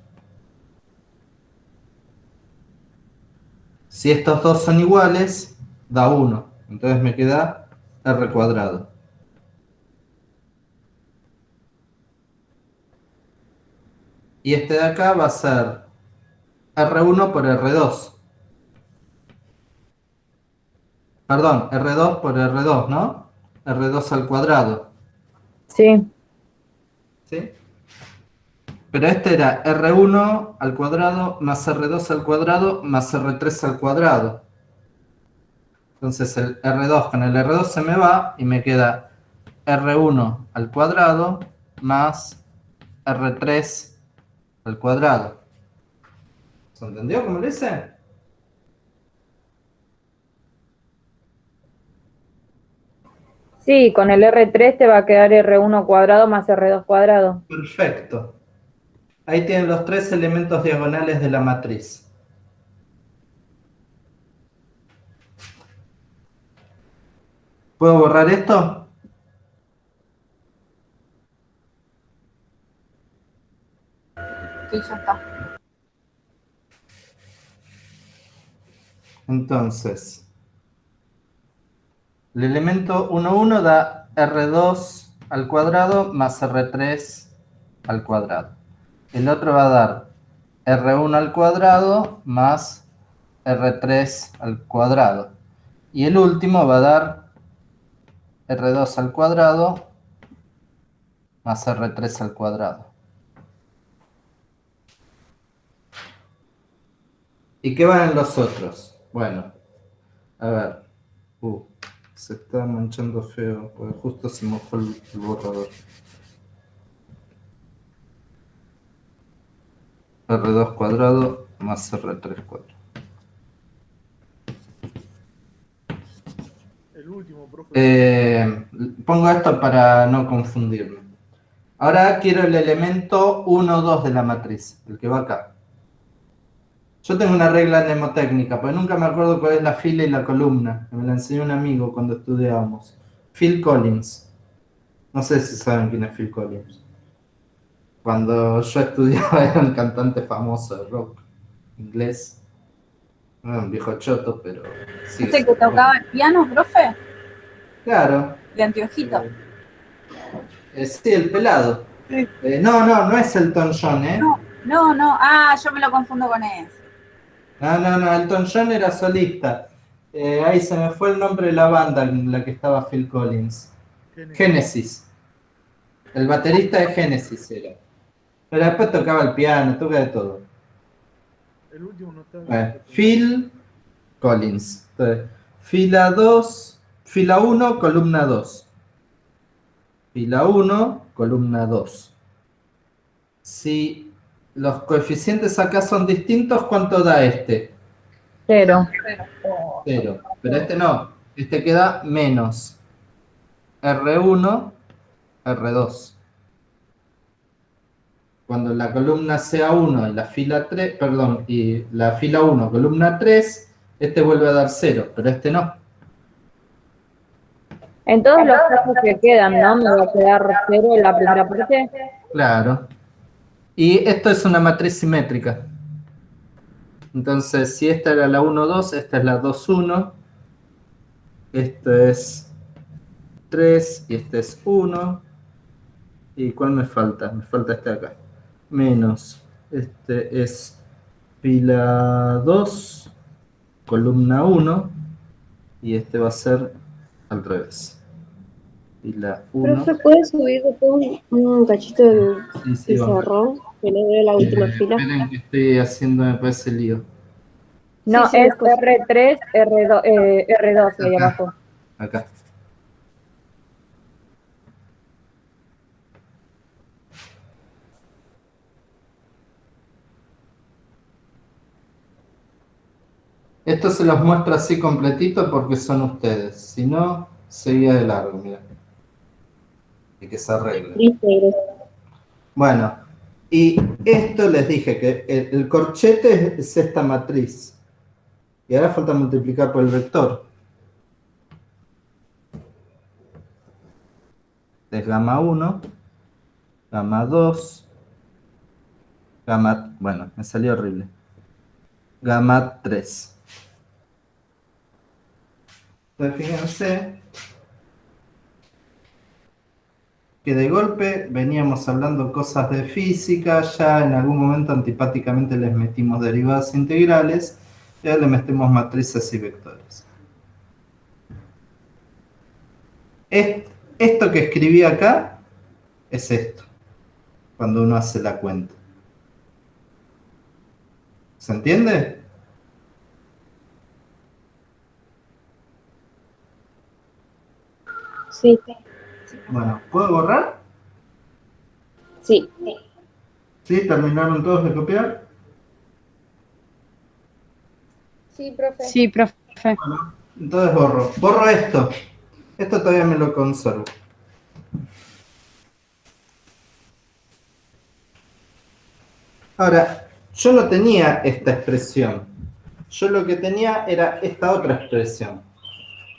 Speaker 1: Si estos dos son iguales, da 1. Entonces me queda R cuadrado. Y este de acá va a ser R1 por R2. Perdón, R2 por R2, ¿no? R2 al cuadrado.
Speaker 4: sí.
Speaker 1: ¿Sí? Pero este era R1 al cuadrado más R2 al cuadrado más R3 al cuadrado. Entonces el R2 con el R2 se me va y me queda R1 al cuadrado más R3 al cuadrado. ¿Se entendió cómo lo hice?
Speaker 4: Sí, con el R3 te va a quedar R1 cuadrado más R2 cuadrado.
Speaker 1: Perfecto. Ahí tienen los tres elementos diagonales de la matriz. ¿Puedo borrar esto?
Speaker 5: Sí, ya está.
Speaker 1: Entonces, el elemento 1, 1 da R2 al cuadrado más R3 al cuadrado. El otro va a dar R1 al cuadrado más R3 al cuadrado. Y el último va a dar R2 al cuadrado más R3 al cuadrado. ¿Y qué van en los otros? Bueno, a ver. Se está manchando feo, porque justo se mojó el borrador. R2 cuadrado más R3 cuadrado.
Speaker 7: El último, profe.
Speaker 1: Pongo esto para no confundirme. Ahora quiero el elemento 1, 2 de la matriz, el que va acá. Yo tengo una regla mnemotécnica, pero nunca me acuerdo cuál es la fila y la columna. Me la enseñó un amigo cuando estudiábamos. Phil Collins. No sé si saben quién es Phil Collins. Cuando yo estudiaba era un cantante famoso de rock inglés. No era un viejo choto, pero sí.
Speaker 5: ¿Ese que tocaba el piano, profe?
Speaker 1: Claro.
Speaker 5: De anteojito.
Speaker 1: Sí, el pelado.
Speaker 5: Sí.
Speaker 1: No es Elton John, ¿eh?
Speaker 5: No. Ah, yo me lo confundo con ese.
Speaker 1: No, Elton John era solista. Ahí se me fue el nombre de la banda en la que estaba Phil Collins. Genesis. El baterista de Genesis era. Pero después tocaba el piano, toca de todo.
Speaker 7: El último no está.
Speaker 1: Phil Collins. Entonces, fila 2, fila 1, columna 2. Fila 1, columna 2. Si los coeficientes acá son distintos, ¿cuánto da este?
Speaker 4: 0.
Speaker 1: 0. Pero este no. Este queda menos R1, R2. Cuando la columna sea 1 y la fila 3, perdón, y la fila 1, columna 3, este vuelve a dar 0, pero este no.
Speaker 4: En todos los casos que quedan, ¿no? Me va a quedar 0 en la primera parte.
Speaker 1: Claro. Y esto es una matriz simétrica. Entonces, si esta era la 1, 2, esta es la 2, 1. Esto es 3 y este es 1. ¿Y cuál me falta? Me falta este de acá. Menos. Este es fila 2, columna 1. Y este va a ser al revés. Fila 1.
Speaker 2: Profe, ¿puede subir después un cachito del
Speaker 1: Sí, vamos.
Speaker 2: pizarrón? Que no veo la última fila.
Speaker 1: Esperen que estoy haciendo, me parece, lío.
Speaker 4: No,
Speaker 2: Sí,
Speaker 4: es
Speaker 2: después.
Speaker 4: R3, R2 ahí
Speaker 1: Acá.
Speaker 4: abajo.
Speaker 1: Acá. Esto se los muestro así completito porque son ustedes. Si no, seguía de largo, mira. Y que se arregle.
Speaker 2: Listo, gracias.
Speaker 1: Bueno, y esto les dije que el corchete es esta matriz. Y ahora falta multiplicar por el vector. Es gamma 1, gamma 2, gamma... Bueno, me salió horrible. Gamma 3. Entonces fíjense que de golpe veníamos hablando cosas de física, ya en algún momento antipáticamente les metimos derivadas integrales, y ahora le metemos matrices y vectores. Esto que escribí acá es esto, cuando uno hace la cuenta. ¿Se entiende?
Speaker 2: Sí,
Speaker 1: Bueno, ¿puedo borrar?
Speaker 2: sí.
Speaker 1: ¿Sí? ¿Terminaron todos de copiar?
Speaker 3: Sí, profe.
Speaker 5: Sí, profe.
Speaker 1: Bueno, entonces borro. Borro esto. Esto todavía me lo conservo. Ahora, yo no tenía esta expresión. Yo lo que tenía era esta otra expresión.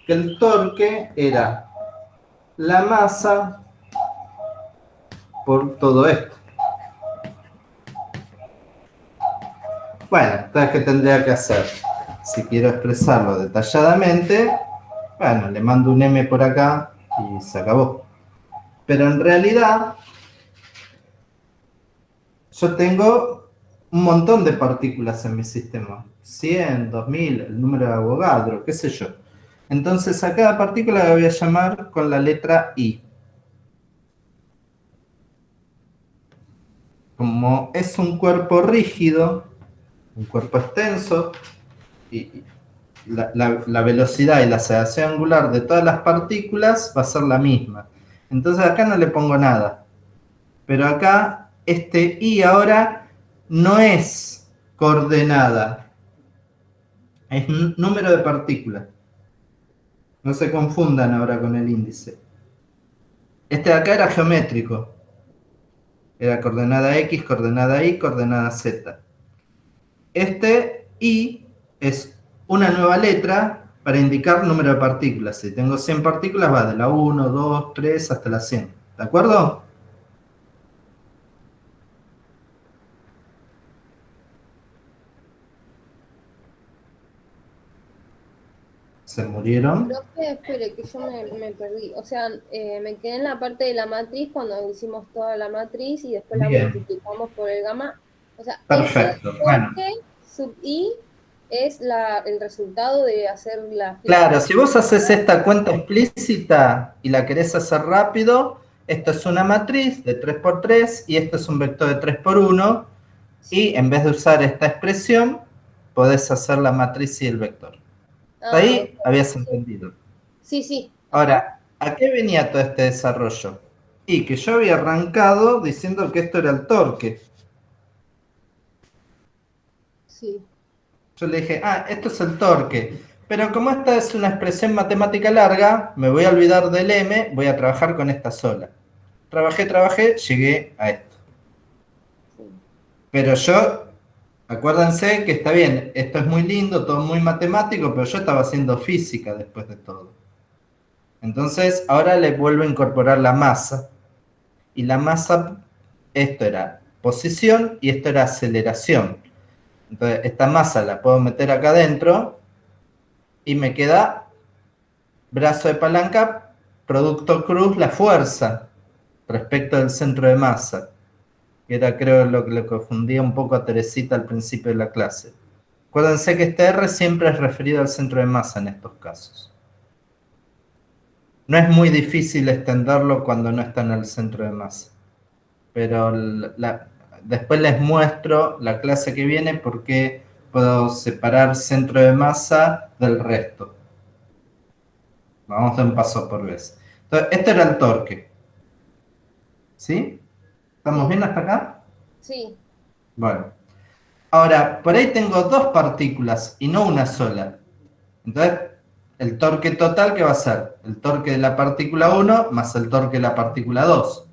Speaker 1: Que el torque era la masa por todo esto. Bueno, entonces, ¿qué tendría que hacer? Si quiero expresarlo detalladamente, bueno, le mando un m por acá y se acabó. Pero en realidad, yo tengo un montón de partículas en mi sistema. 100, 2000, el número de Avogadro, qué sé yo. Entonces a cada partícula la voy a llamar con la letra I. Como es un cuerpo rígido, un cuerpo extenso, y la velocidad y la aceleración angular de todas las partículas va a ser la misma. Entonces acá no le pongo nada. Pero acá, este I ahora no es coordenada. Es número de partículas. No se confundan ahora con el índice. Este de acá era geométrico. Era coordenada X, coordenada Y, coordenada Z. Este I es una nueva letra para indicar número de partículas. Si tengo 100 partículas, va de la 1, 2, 3 hasta la 100. ¿De acuerdo? ¿Se murieron?
Speaker 3: Profe, espere, que yo me perdí. O sea, me quedé en la parte de la matriz cuando hicimos toda la matriz y después la
Speaker 1: Bien.
Speaker 3: multiplicamos por el gamma. O sea,
Speaker 1: Perfecto,
Speaker 3: ese
Speaker 1: bueno.
Speaker 3: torque sub I es el resultado de hacer la...
Speaker 1: Claro, si vos haces esta cuenta explícita y la querés hacer rápido, esto es una matriz de 3 por 3 y esto es un vector de 3 por 1 y en vez de usar esta expresión, podés hacer la matriz y el vector. ¿Hasta ahí
Speaker 3: ok.
Speaker 1: habías entendido?
Speaker 3: Sí, sí.
Speaker 1: Ahora, ¿a qué venía todo este desarrollo? Y que yo había arrancado diciendo que esto era el torque.
Speaker 3: Sí.
Speaker 1: Yo le dije, esto es el torque. Pero como esta es una expresión matemática larga, me voy a olvidar del m, voy a trabajar con esta sola. Trabajé, llegué a esto. Pero yo, acuérdense que está bien, esto es muy lindo, todo muy matemático, pero yo estaba haciendo física después de todo. Entonces, ahora le vuelvo a incorporar la masa. Y la masa, esto era posición y esto era aceleración. Entonces, esta masa la puedo meter acá adentro y me queda brazo de palanca, producto cruz, la fuerza respecto del centro de masa. Que era, creo, lo que le confundía un poco a Teresita al principio de la clase. Acuérdense que este R siempre es referido al centro de masa en estos casos. No es muy difícil extenderlo cuando no está en el centro de masa. Pero después les muestro la clase que viene porque puedo separar centro de masa del resto. Vamos de un paso por vez. Entonces, este era el torque. ¿Sí? ¿Estamos bien hasta acá?
Speaker 3: Sí.
Speaker 1: Bueno. Ahora, por ahí tengo dos partículas y no una sola. Entonces, el torque total, ¿qué va a ser? El torque de la partícula 1 más el torque de la partícula 2.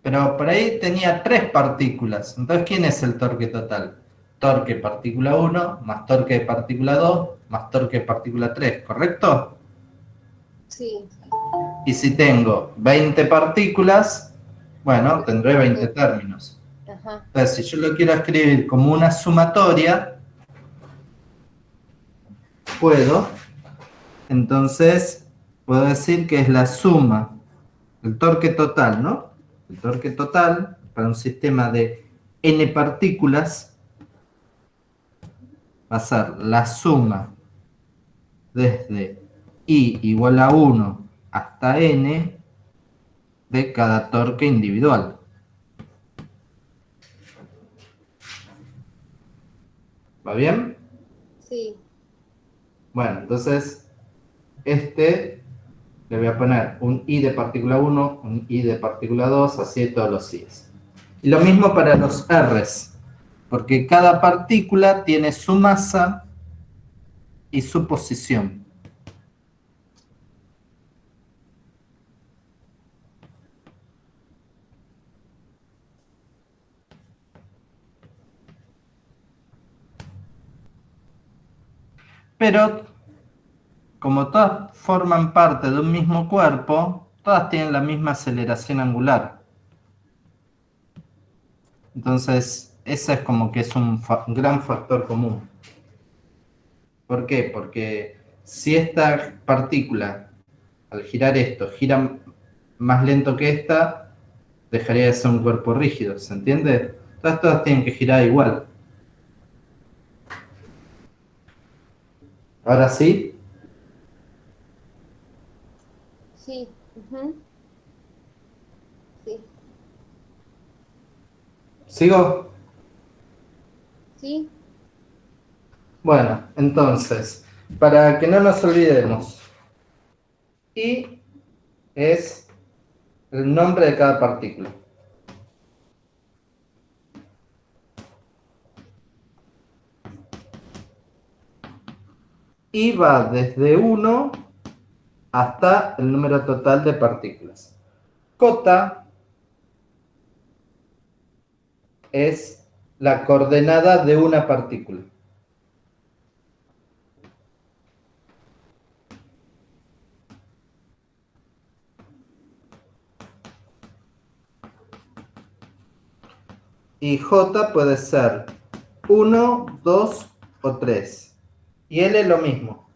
Speaker 1: Pero por ahí tenía tres partículas. Entonces, ¿quién es el torque total? Torque partícula 1 más torque de partícula 2 más torque de partícula 3, ¿correcto?
Speaker 3: Sí.
Speaker 1: Y si tengo 20 partículas, bueno, tendré 20 términos.
Speaker 3: Ajá.
Speaker 1: Entonces, si yo lo quiero escribir como una sumatoria, puedo. Entonces, puedo decir que es la suma, el torque total, ¿no? El torque total para un sistema de n partículas va a ser la suma desde i igual a 1 hasta n de cada torque individual. ¿Va bien?
Speaker 3: Sí.
Speaker 1: Bueno, entonces, le voy a poner un i de partícula 1, un i de partícula 2, así de todos los i's. Y lo mismo para los r's, porque cada partícula tiene su masa y su posición. Pero, como todas forman parte de un mismo cuerpo, todas tienen la misma aceleración angular. Entonces, ese es como que es un gran factor común. ¿Por qué? Porque si esta partícula, al girar esto, gira más lento que esta, dejaría de ser un cuerpo rígido, ¿se entiende? Todas tienen que girar igual. Ahora sí.
Speaker 3: Sí. Sí.
Speaker 1: ¿Sigo?
Speaker 3: Sí.
Speaker 1: Bueno, entonces, para que no nos olvidemos, I es el nombre de cada partícula. Y va desde 1 hasta el número total de partículas. J es la coordenada de una partícula. Y J puede ser 1, 2 o 3. Y L es lo mismo.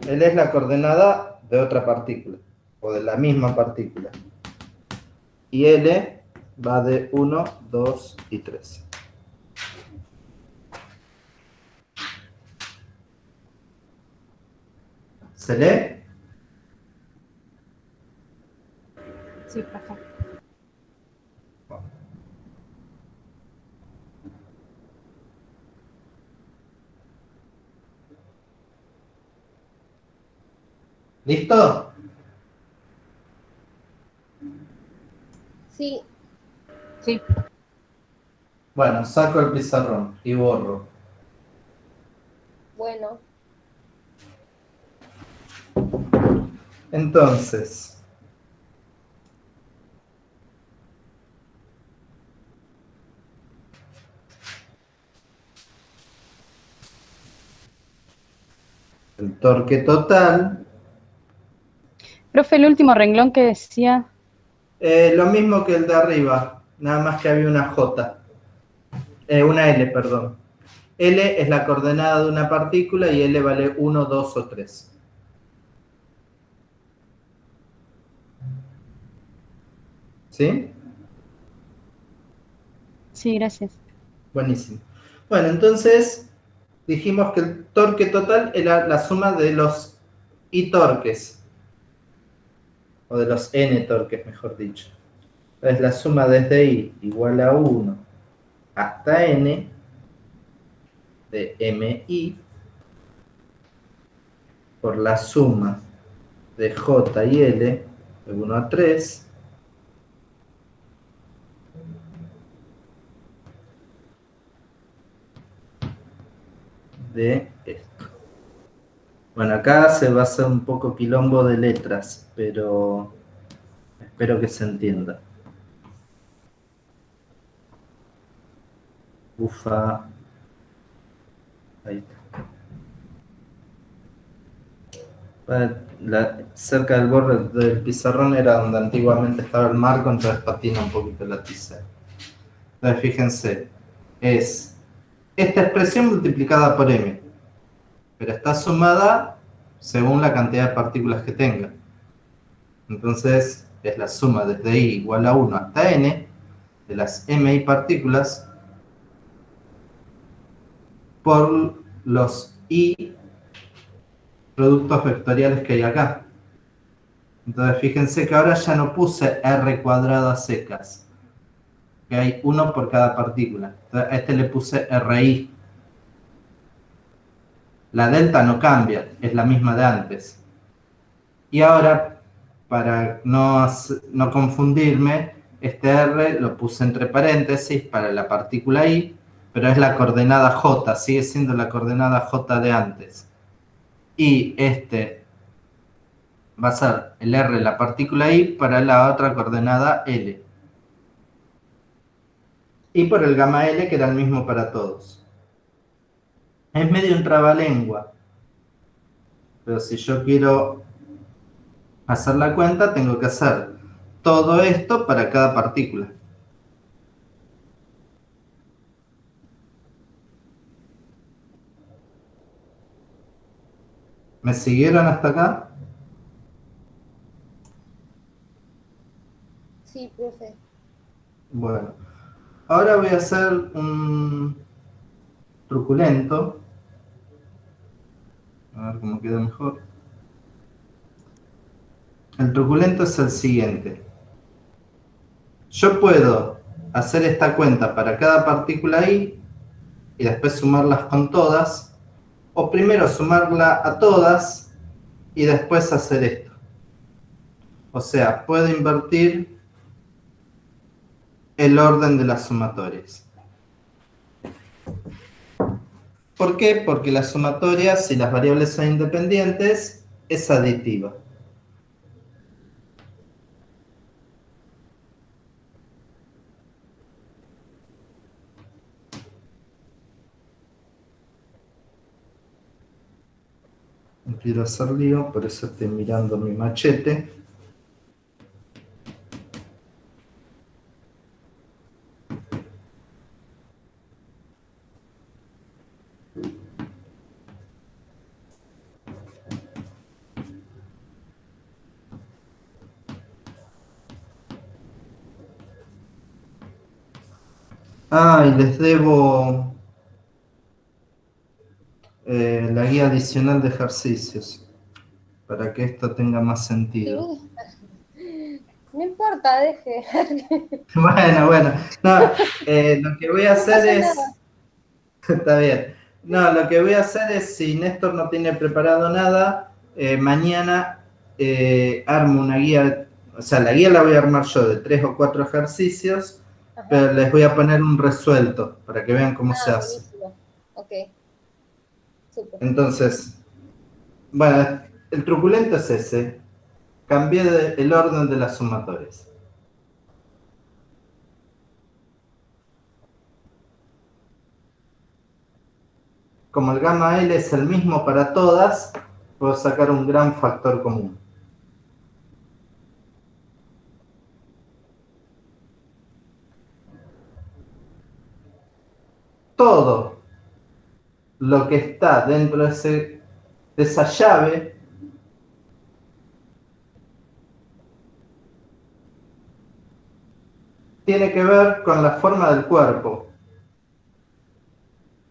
Speaker 1: L es la coordenada de otra partícula, o de la misma partícula. Y L va de 1, 2 y 3. ¿Se lee?
Speaker 5: Sí, perfecto.
Speaker 1: ¿Listo?
Speaker 3: Sí,
Speaker 5: Sí.
Speaker 1: Bueno, saco el pizarrón y borro.
Speaker 3: bueno.
Speaker 1: Entonces, el torque total,
Speaker 8: Profe, el último renglón que decía,
Speaker 1: lo mismo que el de arriba, nada más que había una J, una L, perdón. L es la coordenada de una partícula y L vale 1, 2 o 3. ¿Sí?
Speaker 8: sí, gracias.
Speaker 1: Buenísimo. Bueno, entonces dijimos que el torque total era la suma de los I torques, o de los N torques, mejor dicho. Es la suma desde I igual a 1 hasta N de MI por la suma de J y L de 1 a 3 de esto. Bueno, acá se va a hacer un poco quilombo de letras, pero espero que se entienda. Ufa. Ahí está. Cerca del borde del pizarrón era donde antiguamente estaba el marco, entonces patina un poquito la tiza. Entonces fíjense, es esta expresión multiplicada por m, pero está sumada según la cantidad de partículas que tenga. Entonces es la suma desde i igual a 1 hasta n de las mi partículas por los i productos vectoriales que hay acá. Entonces fíjense que ahora ya no puse r cuadrada secas, que hay uno por cada partícula. Entonces a este le puse ri. La delta no cambia, es la misma de antes. Y ahora, para no confundirme, este r lo puse entre paréntesis para la partícula i, pero es la coordenada j, sigue siendo la coordenada j de antes. Y este va a ser el r, la partícula i, para la otra coordenada l. Y por el gamma L, que era el mismo para todos. Es medio un trabalengua, pero si yo quiero hacer la cuenta, tengo que hacer todo esto para cada partícula. ¿Me siguieron hasta acá?
Speaker 3: Sí, profe.
Speaker 1: Bueno, ahora voy a hacer un truculento. A ver cómo queda mejor. El truculento es el siguiente. Yo puedo hacer esta cuenta para cada partícula i y después sumarlas con todas, o primero sumarla a todas y después hacer esto. O sea, puedo invertir el orden de las sumatorias. ¿Por qué? Porque la sumatoria, si las variables son independientes, es aditiva. No quiero hacer lío, por eso estoy mirando mi machete. Ah, y les debo la guía adicional de ejercicios, para que esto tenga más sentido.
Speaker 3: Sí. No importa, deje.
Speaker 1: Bueno. No, lo que voy a hacer
Speaker 3: pasa
Speaker 1: es...
Speaker 3: nada.
Speaker 1: Está bien. No, lo que voy a hacer es, si Néstor no tiene preparado nada, mañana armo una guía, o sea, la guía la voy a armar yo de 3 o 4 ejercicios,
Speaker 3: Ajá.
Speaker 1: pero les voy a poner un resuelto para que vean cómo se hace.
Speaker 3: Buenísimo. Ok. Súper.
Speaker 1: Entonces, bueno, el truculento es ese. Cambié el orden de las sumatorias. Como el gamma L es el mismo para todas, puedo sacar un gran factor común. Todo lo que está dentro de esa llave tiene que ver con la forma del cuerpo.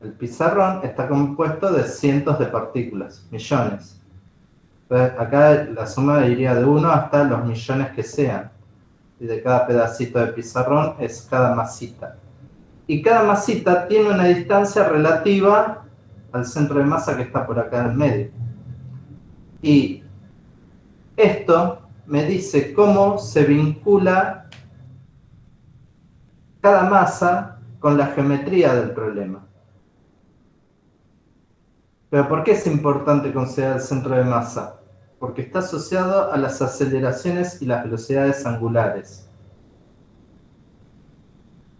Speaker 1: El pizarrón está compuesto de cientos de partículas, millones. Entonces, acá la suma iría de 1 hasta los millones que sean. Y de cada pedacito de pizarrón es cada masita. Y cada masita tiene una distancia relativa al centro de masa que está por acá en el medio. Y esto me dice cómo se vincula cada masa con la geometría del problema. Pero ¿por qué es importante considerar el centro de masa? Porque está asociado a las aceleraciones y las velocidades angulares.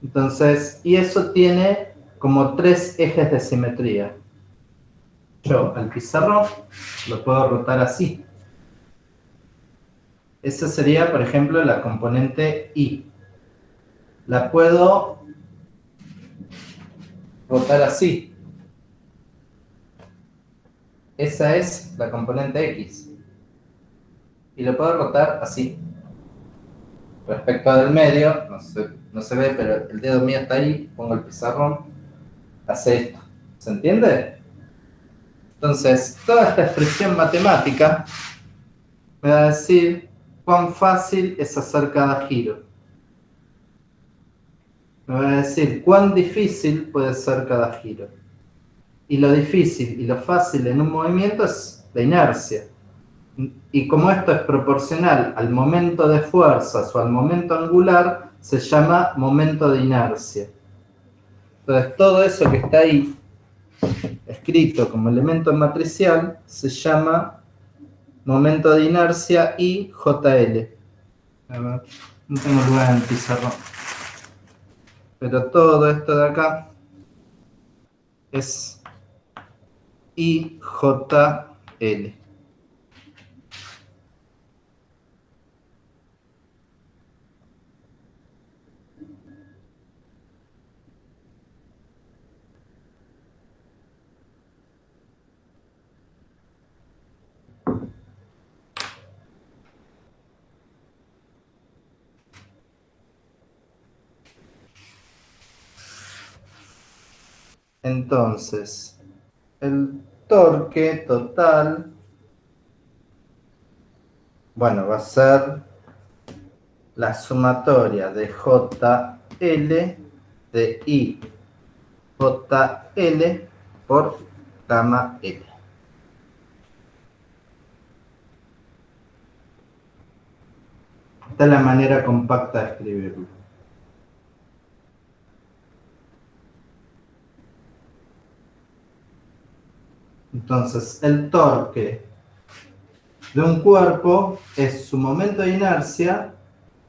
Speaker 1: Entonces, y eso tiene como 3 ejes de simetría. Yo al pizarrón lo puedo rotar así. Esa sería, por ejemplo, la componente Y. La puedo rotar así. Esa es la componente X. Y lo puedo rotar así. Respecto del medio, no se ve, pero el dedo mío está ahí, pongo el pizarrón, hace esto. ¿Se entiende? Entonces, toda esta expresión matemática me va a decir cuán fácil es hacer cada giro. Me va a decir cuán difícil puede ser cada giro. Y lo difícil y lo fácil en un movimiento es la inercia. Y como esto es proporcional al momento de fuerzas o al momento angular, se llama momento de inercia. Entonces, todo eso que está ahí, escrito como elemento matricial, se llama momento de inercia IJL. A ver, no tengo lugar en el pizarrón. Pero todo esto de acá es IJL. Entonces, el torque total, bueno, va a ser la sumatoria de JL de IJL por gamma L. Esta es la manera compacta de escribirlo. Entonces, el torque de un cuerpo es su momento de inercia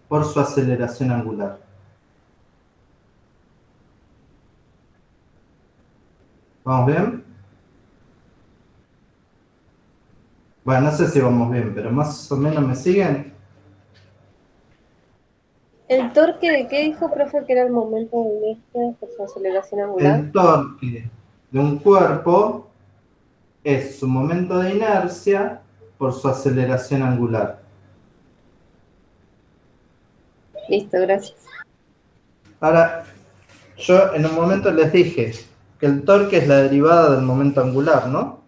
Speaker 1: por su aceleración angular. ¿Vamos bien? Bueno, no sé si vamos bien, pero más o menos me siguen.
Speaker 3: ¿El torque de qué dijo, profe, que era el momento de inercia por su aceleración angular?
Speaker 1: El torque de un cuerpo es su momento de inercia por su aceleración angular.
Speaker 3: Listo, gracias.
Speaker 1: Ahora, yo en un momento les dije que el torque es la derivada del momento angular, ¿no?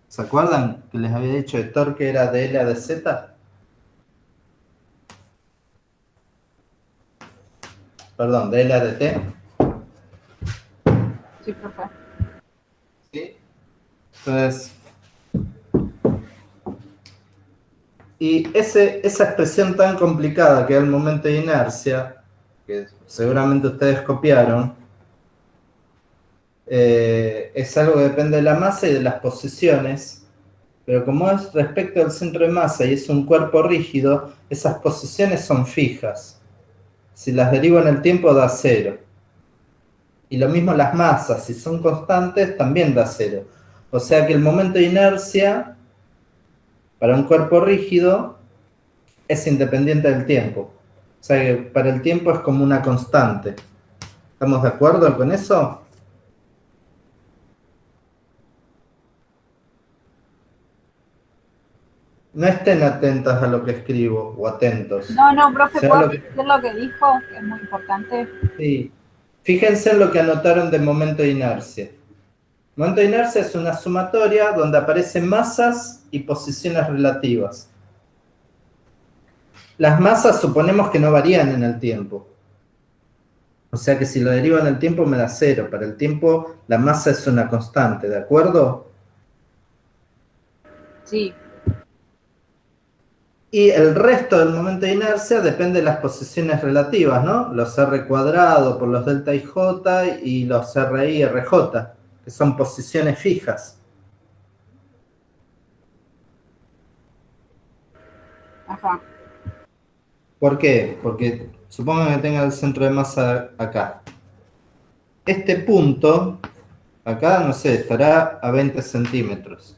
Speaker 1: ¿Se acuerdan que les había dicho que el torque era de L a de Z? Perdón, de L a de T.
Speaker 5: Sí, profe.
Speaker 1: ¿Sí? Entonces, Y esa expresión tan complicada que es el momento de inercia, que seguramente ustedes copiaron, es algo que depende de la masa y de las posiciones, pero como es respecto al centro de masa y es un cuerpo rígido, esas posiciones son fijas. Si las derivo en el tiempo da cero. Y lo mismo las masas, si son constantes, también da cero. O sea que el momento de inercia para un cuerpo rígido es independiente del tiempo. O sea que para el tiempo es como una constante. ¿Estamos de acuerdo con eso? No estén atentas a lo que escribo o atentos.
Speaker 5: No, profe,
Speaker 1: Sea
Speaker 5: ¿puedo
Speaker 1: lo que-
Speaker 5: decir lo que dijo? Que es muy importante.
Speaker 1: Sí. Fíjense en lo que anotaron de momento de inercia. Momento de inercia es una sumatoria donde aparecen masas y posiciones relativas. Las masas suponemos que no varían en el tiempo. O sea que si lo derivo en el tiempo me da cero. Para el tiempo la masa es una constante, ¿de acuerdo?
Speaker 5: Sí.
Speaker 1: Y el resto del momento de inercia depende de las posiciones relativas, ¿no? Los R cuadrado por los delta y J y los RI y RJ, que son posiciones fijas.
Speaker 5: Ajá.
Speaker 1: ¿Por qué? Porque supongo que tenga el centro de masa acá. Este punto, acá, no sé, estará a 20 centímetros.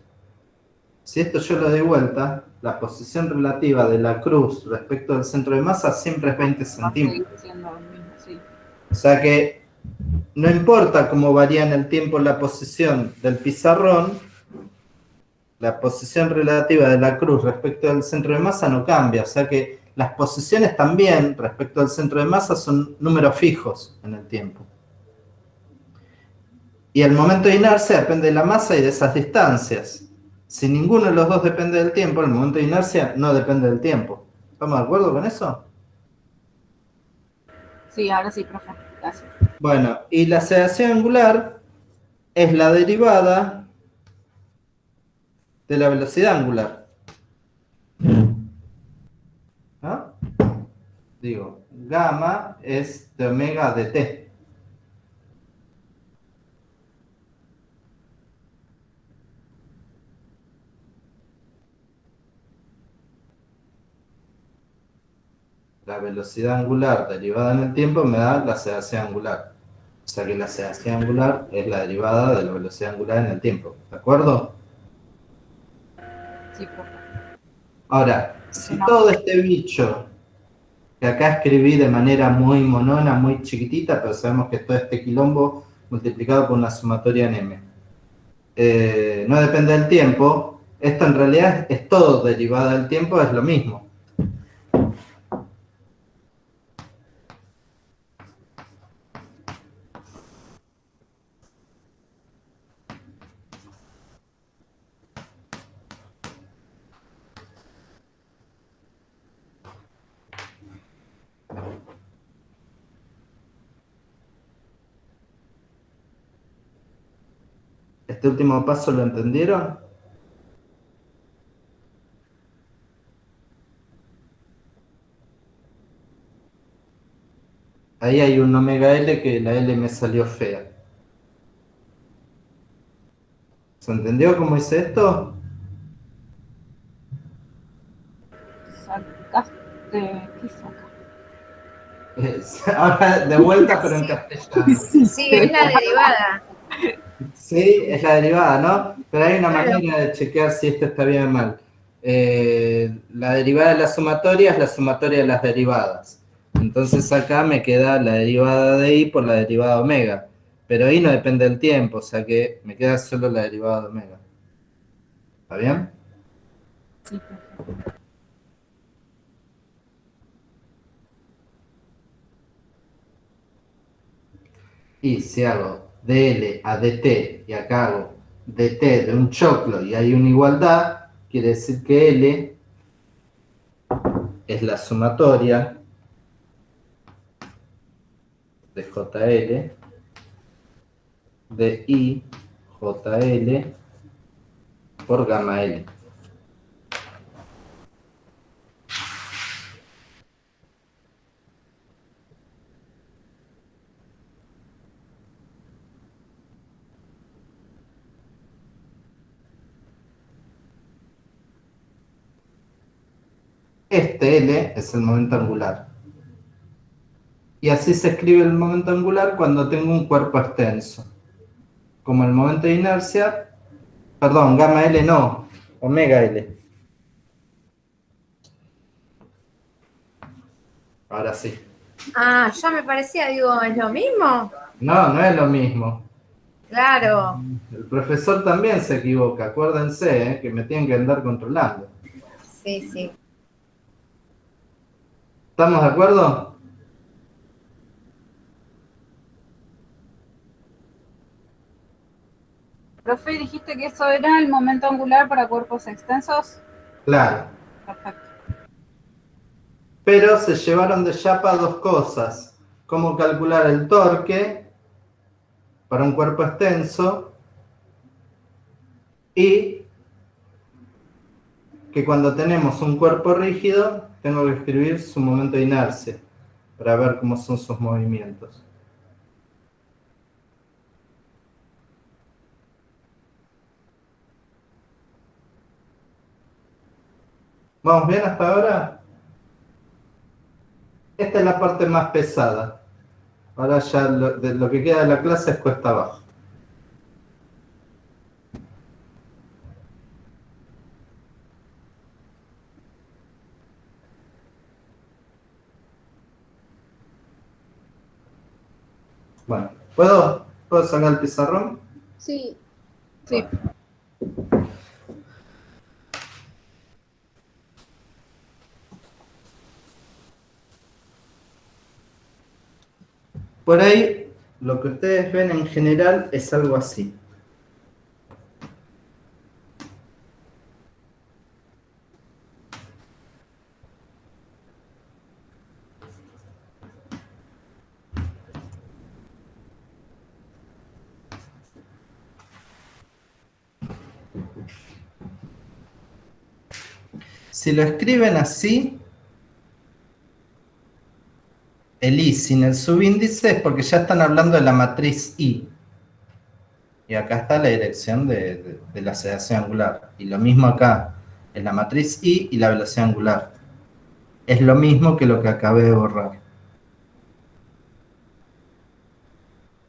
Speaker 1: Si esto yo lo doy vuelta, la posición relativa de la cruz respecto del centro de masa siempre es 20
Speaker 5: Va a
Speaker 1: centímetros.
Speaker 5: seguir siendo lo mismo, sí.
Speaker 1: O sea que no importa cómo varía en el tiempo la posición del pizarrón, la posición relativa de la cruz respecto del centro de masa no cambia. O sea que las posiciones también respecto al centro de masa son números fijos en el tiempo. Y el momento de inercia depende de la masa y de esas distancias. Si ninguno de los dos depende del tiempo, el momento de inercia no depende del tiempo. ¿Estamos de acuerdo con eso?
Speaker 5: Sí, ahora sí, profe. Gracias.
Speaker 1: Bueno, y la aceleración angular es la derivada de la velocidad angular. ¿No? Digo, gamma es de omega de t. La velocidad angular derivada en el tiempo me da la aceleración angular. O sea que la aceleración angular es la derivada de la velocidad angular en el tiempo. ¿De acuerdo?
Speaker 5: Sí, profe.
Speaker 1: Ahora, si
Speaker 5: No.
Speaker 1: todo este bicho que acá escribí de manera muy monona, muy chiquitita, pero sabemos que todo este quilombo multiplicado por una sumatoria en m, no depende del tiempo, esto en realidad es todo derivada del tiempo, es lo mismo. ¿Este último paso lo entendieron? Ahí hay un omega L que la L me salió fea. ¿Se entendió cómo hice esto?
Speaker 5: Sacaste. ¿Qué saca?
Speaker 1: Ahora de vuelta, pero en castellano.
Speaker 6: Sí, es la derivada.
Speaker 1: Sí, es la derivada, ¿no? Pero hay una manera de chequear si esto está bien o mal. La derivada de la sumatoria es la sumatoria de las derivadas. Entonces acá me queda la derivada de i por la derivada de omega. Pero ahí no depende del tiempo, o sea que me queda solo la derivada de omega. ¿Está bien?
Speaker 5: Sí, profe.
Speaker 1: Y si hago dl a dt y acá hago dt de un choclo y hay una igualdad, quiere decir que L es la sumatoria de JL de I JL por gamma L. Este L es el momento angular. Y así se escribe el momento angular cuando tengo un cuerpo extenso. Como el momento de inercia, perdón, gamma L no, omega L. Ahora sí.
Speaker 6: Ah, ya me parecía, digo, ¿es lo mismo?
Speaker 1: No, no es lo mismo.
Speaker 6: Claro.
Speaker 1: El profesor también se equivoca, acuérdense, que me tienen que andar controlando.
Speaker 6: Sí, sí.
Speaker 1: ¿Estamos de acuerdo?
Speaker 8: Profe, dijiste que eso era el momento angular para cuerpos extensos.
Speaker 1: Claro.
Speaker 8: Perfecto.
Speaker 1: Pero se llevaron de chapa dos cosas. Cómo calcular el torque para un cuerpo extenso y que cuando tenemos un cuerpo rígido tengo que escribir su momento de inercia para ver cómo son sus movimientos. ¿Vamos bien hasta ahora? Esta es la parte más pesada. Ahora ya lo que queda de la clase es cuesta abajo. Bueno, ¿puedo sacar el pizarrón?
Speaker 3: Sí.
Speaker 8: Sí.
Speaker 1: Por ahí, lo que ustedes ven en general es algo así. Si lo escriben así, el I sin el subíndice es porque ya están hablando de la matriz I. Y acá está la dirección de la aceleración angular. Y lo mismo acá, es la matriz I y la velocidad angular. Es lo mismo que lo que acabé de borrar.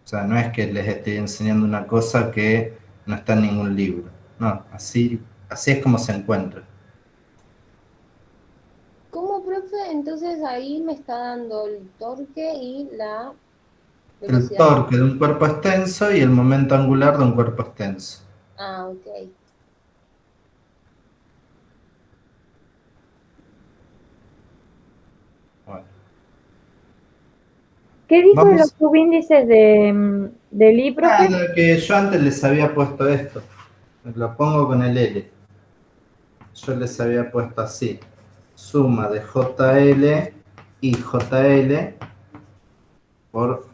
Speaker 1: O sea, no es que les estoy enseñando una cosa que no está en ningún libro. No, así es como se encuentra.
Speaker 3: ¿Cómo, profe? Entonces ahí me está dando el torque y la
Speaker 1: El
Speaker 3: velocidad.
Speaker 1: torque de un cuerpo extenso y el momento angular de un cuerpo extenso.
Speaker 3: Ah, ok.
Speaker 1: Bueno.
Speaker 4: ¿Qué dijo de
Speaker 1: Vamos.
Speaker 4: los subíndices del I, profe?
Speaker 1: Nada, que yo antes les había puesto esto. Lo pongo con el L. Yo les había puesto así. Suma de JL y JL por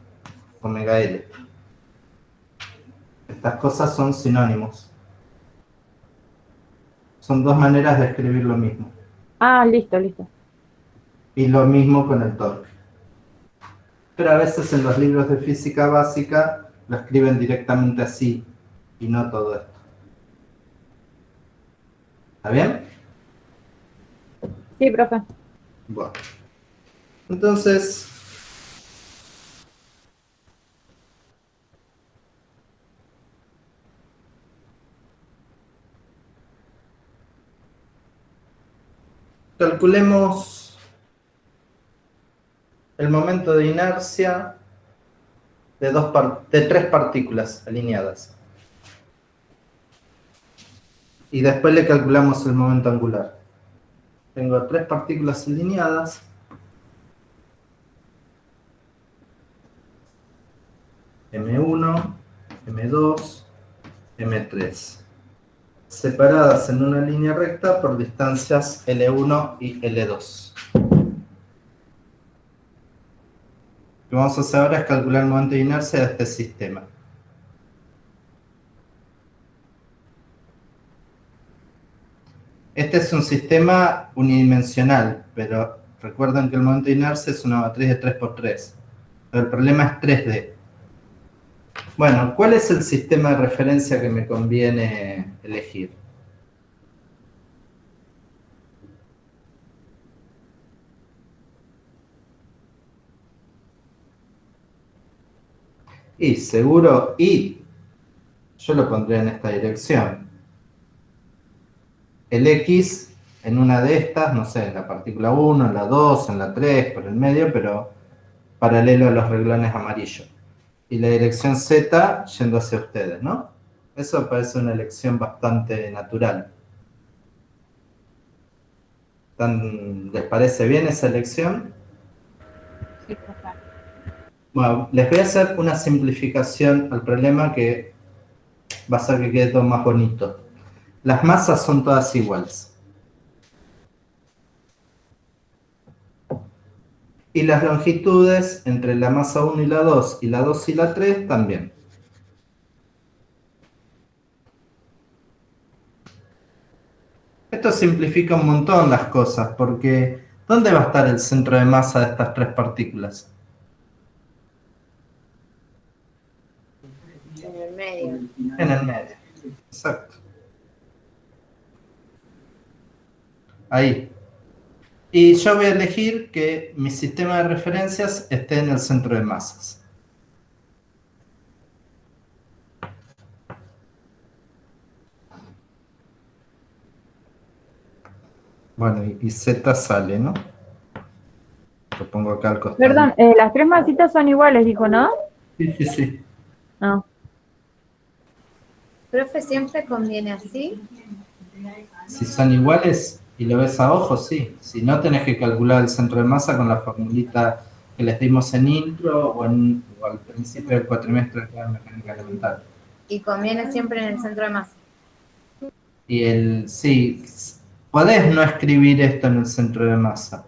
Speaker 1: omega L. Estas cosas son sinónimos. Son dos maneras de escribir lo mismo.
Speaker 4: Ah, listo, listo.
Speaker 1: Y lo mismo con el torque. Pero a veces en los libros de física básica lo escriben directamente así y no todo esto. ¿Está bien?
Speaker 4: Sí, profe.
Speaker 1: Bueno. Entonces, calculemos el momento de inercia de tres partículas alineadas. Y después le calculamos el momento angular. Tengo tres partículas alineadas. M1, M2, M3. Separadas en una línea recta por distancias L1 y L2. Lo que vamos a hacer ahora es calcular el momento de inercia de este sistema. Este es un sistema unidimensional, pero recuerden que el momento de inercia es una matriz de 3×3. Pero el problema es 3D. Bueno, ¿cuál es el sistema de referencia que me conviene elegir? Y seguro, y yo lo pondría en esta dirección. El X en una de estas, no sé, en la partícula 1, en la 2, en la 3, por el medio, pero paralelo a los renglones amarillos. Y la dirección Z yendo hacia ustedes, ¿no? Eso parece una elección bastante natural. ¿Les parece bien esa elección?
Speaker 5: Sí, profe.
Speaker 1: Bueno, les voy a hacer una simplificación al problema que va a hacer que quede todo más bonito. Las masas son todas iguales. Y las longitudes entre la masa 1 y la 2 y la 2 y la 3 también. Esto simplifica un montón las cosas, porque ¿dónde va a estar el centro de masa de estas tres partículas?
Speaker 6: En el medio.
Speaker 1: En el medio. Exacto. Ahí. Y yo voy a elegir que mi sistema de referencias esté en el centro de masas. Bueno, y Z sale, ¿no? Lo pongo acá al costado.
Speaker 4: Perdón, las tres masitas son iguales, dijo, ¿no?
Speaker 1: Sí, sí, sí.
Speaker 4: No.
Speaker 6: Profe, ¿siempre conviene así?
Speaker 1: Si son iguales y lo ves a ojo, sí. Si no, tenés que calcular el centro de masa con la formulita que les dimos en intro o al principio del cuatrimestre de mecánica elemental.
Speaker 6: Y conviene siempre en el centro de masa.
Speaker 1: Y sí, podés no escribir esto en el centro de masa,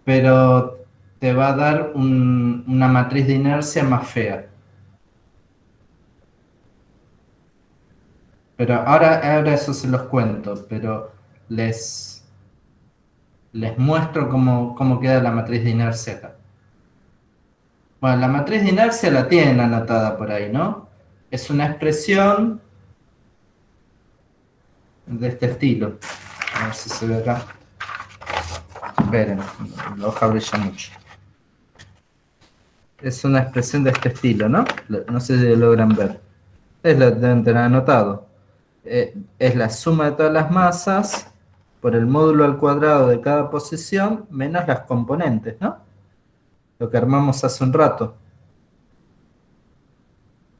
Speaker 1: pero te va a dar una matriz de inercia más fea. Pero ahora eso se los cuento, pero les muestro cómo queda la matriz de inercia acá. Bueno, la matriz de inercia la tienen anotada por ahí, ¿no? Es una expresión de este estilo. A ver si se ve acá. Esperen, la hoja brilla mucho. Es una expresión de este estilo, ¿no? No sé si lo logran ver. Deben tener anotado. Es la suma de todas las masas por el módulo al cuadrado de cada posición menos las componentes, ¿no? Lo que armamos hace un rato.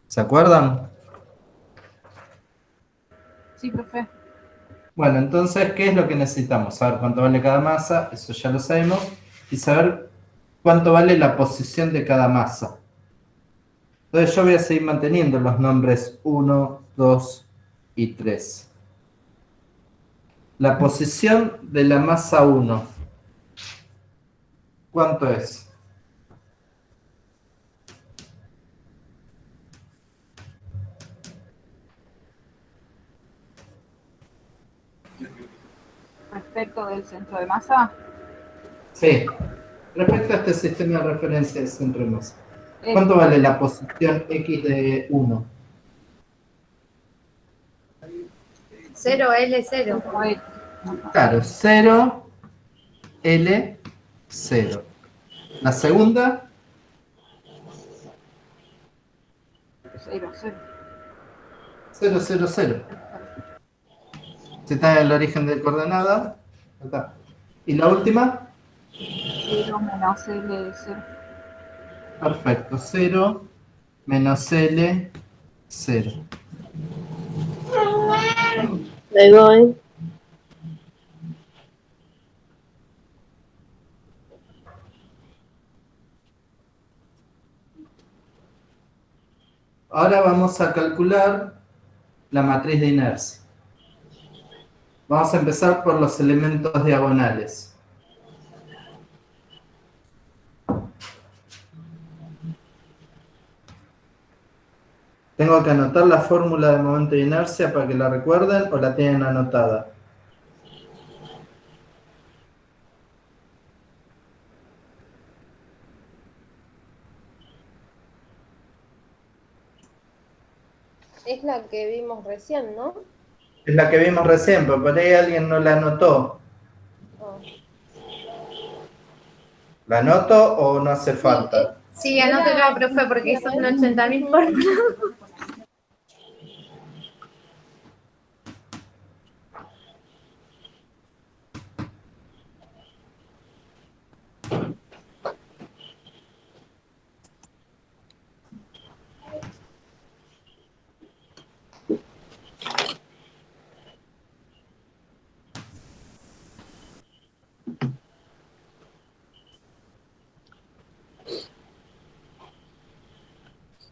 Speaker 1: ¿Se acuerdan?
Speaker 5: Sí, profe.
Speaker 1: Bueno, entonces, ¿qué es lo que necesitamos? Saber cuánto vale cada masa, eso ya lo sabemos, y saber cuánto vale la posición de cada masa. Entonces yo voy a seguir manteniendo los nombres 1, 2 y 3. La posición de la masa 1, ¿cuánto es?
Speaker 8: Respecto del centro de masa,
Speaker 1: Sí. Respecto a este sistema de referencia de centro de masa. ¿Cuánto vale la posición X de 1?
Speaker 6: 0L0.
Speaker 1: Claro, 0, L, 0. La segunda,
Speaker 5: 0,
Speaker 1: 0, 0, 0. Si está en el origen de coordenada, acá. ¿Y la última?
Speaker 5: 0 menos L0.
Speaker 1: Perfecto, 0 menos L, 0.
Speaker 2: Ahí voy.
Speaker 1: Ahora vamos a calcular la matriz de inercia. Vamos a empezar por los elementos diagonales. ¿Tengo que anotar la fórmula de momento de inercia para que la recuerden o la tienen anotada?
Speaker 3: Es la que vimos recién, ¿no?
Speaker 1: Es la que vimos recién, pero por ahí alguien no la anotó.
Speaker 3: Ah.
Speaker 1: ¿La anoto o no hace falta?
Speaker 6: Sí, anótelo, profe, porque son 80.000 fórmulas.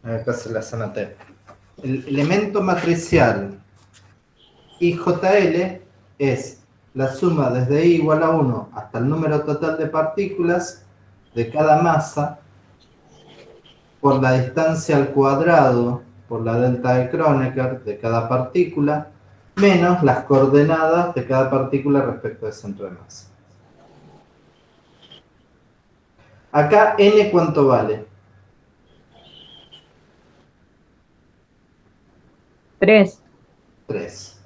Speaker 1: Acá se las anoté. El elemento matricial IJL es la suma desde i igual a 1 hasta el número total de partículas de cada masa por la distancia al cuadrado por la delta de Kronecker de cada partícula menos las coordenadas de cada partícula respecto del centro de masa. Acá n, ¿cuánto vale?
Speaker 4: 3.
Speaker 1: 3.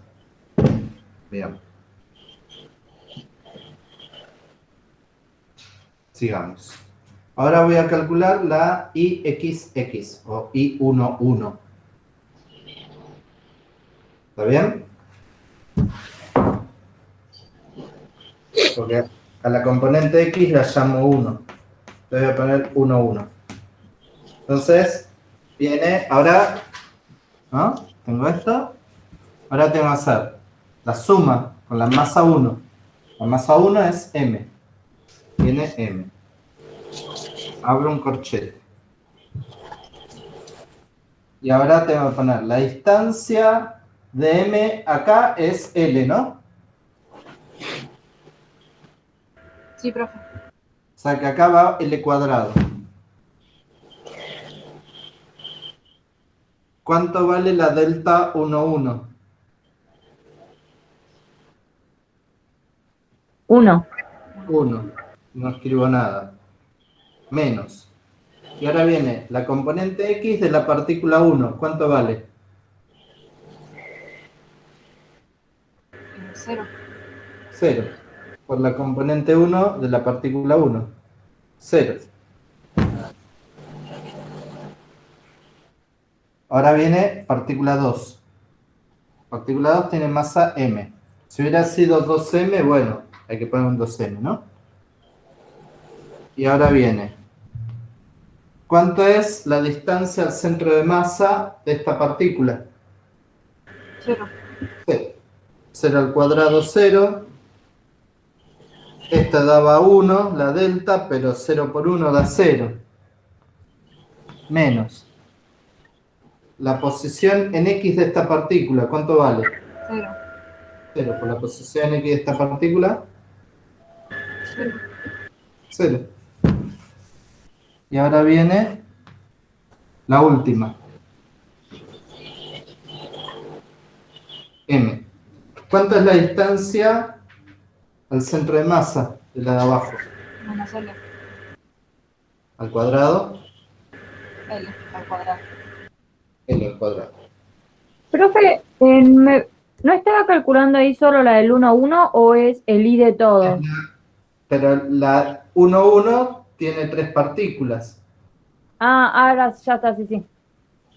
Speaker 1: Bien. Sigamos. Ahora voy a calcular la IXX o I11. ¿Está bien? Porque a la componente X la llamo 1. Le voy a poner 1, 1. Entonces, viene, ahora, ¿no? Tengo esto. Ahora tengo que hacer la suma con la masa 1. La masa 1 es M. Viene M. Abro un corchete. Y ahora tengo que poner la distancia de M acá es L, ¿no?
Speaker 5: Sí, profe.
Speaker 1: O sea que acá va L cuadrado. ¿Cuánto vale la delta 1, 1?
Speaker 4: 1.
Speaker 1: 1. No escribo nada. Menos. Y ahora viene la componente X de la partícula 1. ¿Cuánto vale?
Speaker 5: 0.
Speaker 1: 0. Por la componente 1 de la partícula 1. 0. Ahora viene partícula 2. Partícula 2 tiene masa M. Si hubiera sido 2M, bueno, hay que poner un 2M, ¿no? Y ahora viene. ¿Cuánto es la distancia al centro de masa de esta partícula?
Speaker 5: 0.
Speaker 1: 0. 0 al cuadrado, 0. Esta daba 1, la delta, pero 0 por 1 da 0. Menos. La posición en X de esta partícula, ¿cuánto vale?
Speaker 5: 0.
Speaker 1: 0. Por la posición en X de esta partícula, 0. Y ahora viene la última. M. ¿Cuánto es la distancia al centro de masa de la de abajo?
Speaker 5: Menos L.
Speaker 1: Al cuadrado,
Speaker 5: L al cuadrado.
Speaker 1: L al cuadrado.
Speaker 4: Profe, ¿no estaba calculando ahí solo la del 1, 1 o es el I de todo?
Speaker 1: Pero la 1, 1 tiene 3 partículas.
Speaker 4: Ah, ahora ya está, sí, sí.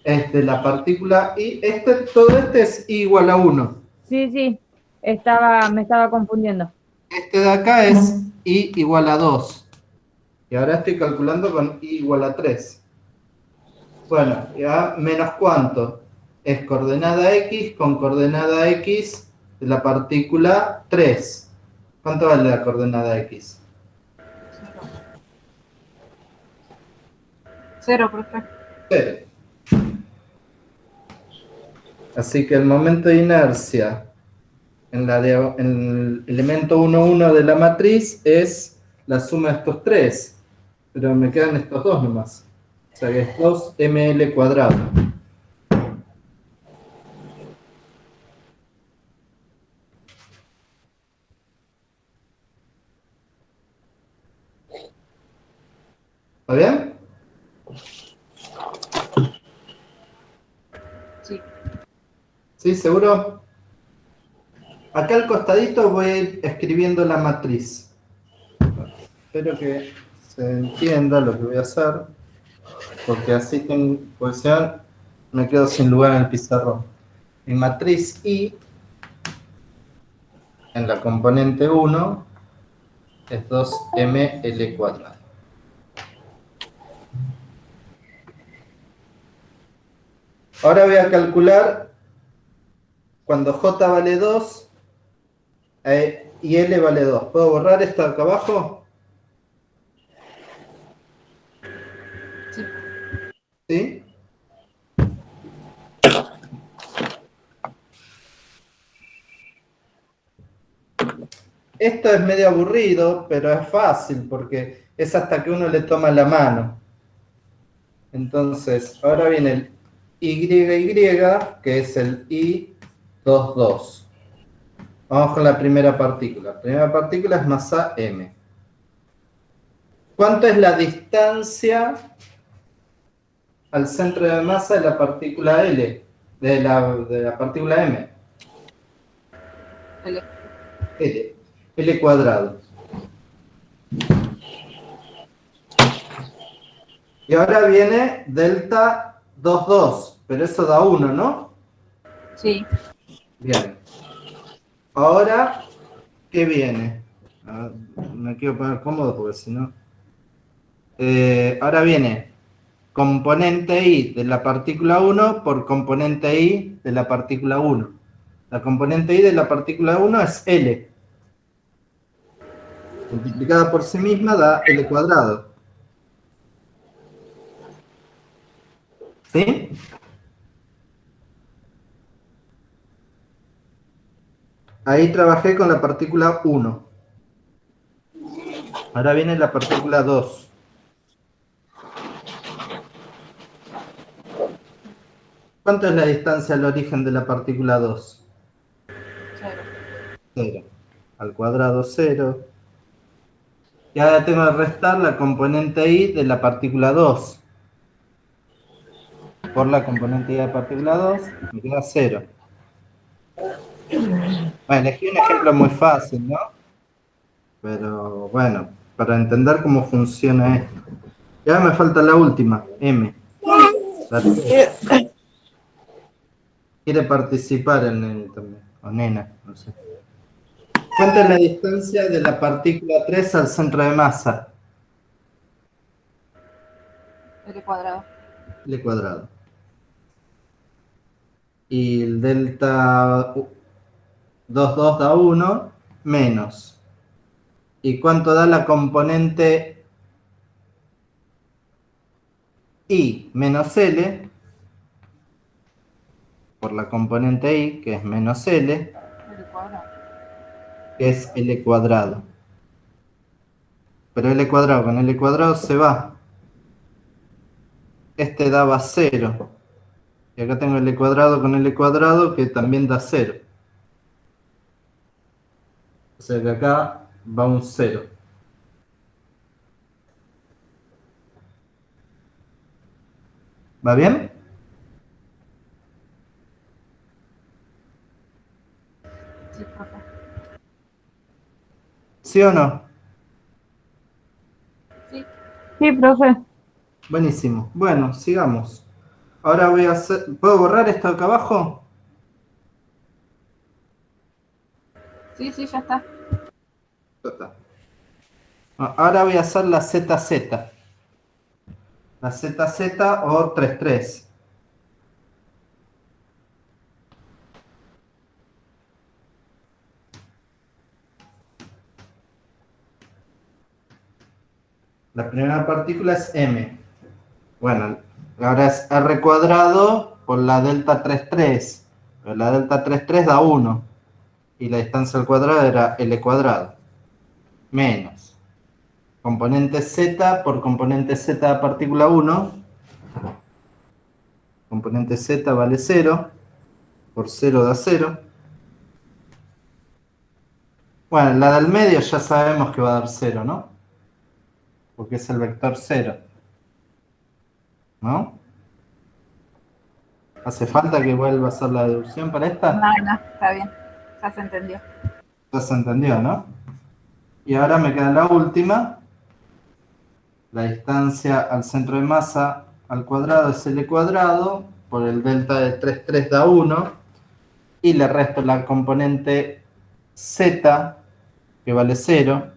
Speaker 1: Es de la partícula I. Todo este es I igual a 1.
Speaker 4: Sí, sí, me estaba confundiendo.
Speaker 1: Este de acá es I igual a 2. Y ahora estoy calculando con I igual a 3. Bueno, ya menos cuánto. Es coordenada X con coordenada X de la partícula 3. ¿Cuánto vale la coordenada X?
Speaker 5: 0, profe.
Speaker 1: 0. Así que el momento de inercia en el elemento 1, 1 de la matriz es la suma de estos 3. Pero me quedan estos dos nomás. O sea que es 2ml cuadrado. ¿Está bien?
Speaker 5: Sí.
Speaker 1: ¿Sí? ¿Seguro? Acá al costadito voy a ir escribiendo la matriz. Espero que se entienda lo que voy a hacer. porque así tengo posición, me quedo sin lugar en el pizarrón. Mi matriz I en la componente 1 es 2ml cuadrado. Ahora voy a calcular cuando J vale 2 y L vale 2. ¿Puedo borrar esto de acá abajo?
Speaker 5: Sí.
Speaker 1: ¿Sí? Esto es medio aburrido, pero es fácil porque es hasta que uno le toma la mano. Entonces, ahora viene el YY, que es el I22. Vamos con la primera partícula. La primera partícula es masa M. ¿Cuánto es la distancia al centro de masa de la partícula L? De la partícula M.
Speaker 5: L.
Speaker 1: L cuadrado. Y ahora viene delta 22, pero eso da 1, ¿no?
Speaker 5: Sí.
Speaker 1: Bien. Ahora, ¿qué viene? Me quiero poner cómodo porque si no... ahora viene componente I de la partícula 1 por componente I de la partícula 1. La componente I de la partícula 1 es L. Multiplicada por sí misma da L cuadrado. ¿Sí? Ahí trabajé con la partícula 1. Ahora viene la partícula 2. ¿Cuánto es la distancia al origen de la partícula 2?
Speaker 5: 0.
Speaker 1: 0. Al cuadrado 0. Y ahora tengo que restar la componente I de la partícula 2. Por la componente I de la partícula 2, me queda 0. Bueno, elegí un ejemplo muy fácil, ¿no? Pero bueno, para entender cómo funciona esto. Y ahora me falta la última, M. La 3. Quiere participar el nene también, o nena, no sé. ¿Cuánta es la distancia de la partícula 3 al centro de masa?
Speaker 5: L cuadrado.
Speaker 1: L cuadrado. Y el delta 22 da 1 menos. ¿Y cuánto da la componente I menos L? Por la componente I, que es menos L,
Speaker 5: L cuadrado.
Speaker 1: que es L cuadrado. Pero L cuadrado con L cuadrado se va. Este daba 0. Y acá tengo L cuadrado con L cuadrado, que también da 0. O sea que acá va un 0. ¿Va bien?
Speaker 5: Sí, profe.
Speaker 1: ¿Sí o no?
Speaker 5: Sí.
Speaker 4: Sí, profe.
Speaker 1: Buenísimo. Bueno, sigamos. Ahora voy a hacer... ¿Puedo borrar esto acá abajo?
Speaker 5: Sí, ya está.
Speaker 1: Ya está. Ahora voy a hacer la ZZ. La ZZ o 33. La primera partícula es M. Bueno, ahora es R cuadrado por la delta 33. Pero la delta 33 da 1. Y la distancia al cuadrado era L cuadrado. Menos. Componente Z por componente Z de partícula 1. Componente Z vale 0. Por 0 da 0. Bueno, la del medio ya sabemos que va a dar 0, ¿no? Porque es el vector 0. ¿No? ¿Hace falta que vuelva a hacer la deducción para esta?
Speaker 5: No, está bien. Ya se entendió.
Speaker 1: Ya se entendió, ¿no? Y ahora me queda la última, La distancia al centro de masa al cuadrado es L cuadrado, por el delta de 3,3 da 1, y le resto la componente Z, que vale 0,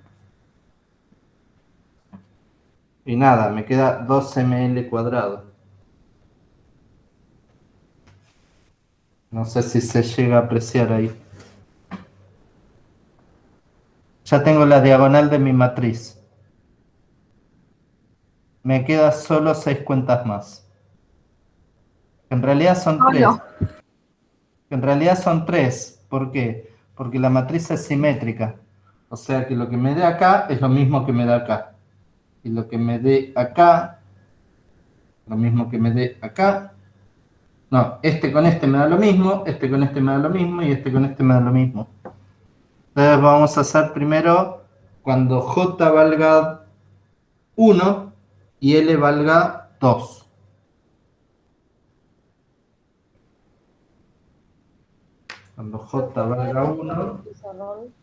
Speaker 1: y nada, me queda 2ml cuadrado. No sé si se llega a apreciar ahí. Ya tengo la diagonal de mi matriz. Me queda solo 6 cuentas más. En realidad son 3. En realidad son 3. ¿Por qué? Porque la matriz es simétrica. O sea que lo que me dé acá es lo mismo que me da acá. Y lo que me dé acá, lo mismo que me dé acá. No, este con este me da lo mismo, este con este me da lo mismo y este con este me da lo mismo. Entonces vamos a hacer primero cuando J valga 1 y L valga 2. Cuando J valga 1.
Speaker 3: Pizarrón.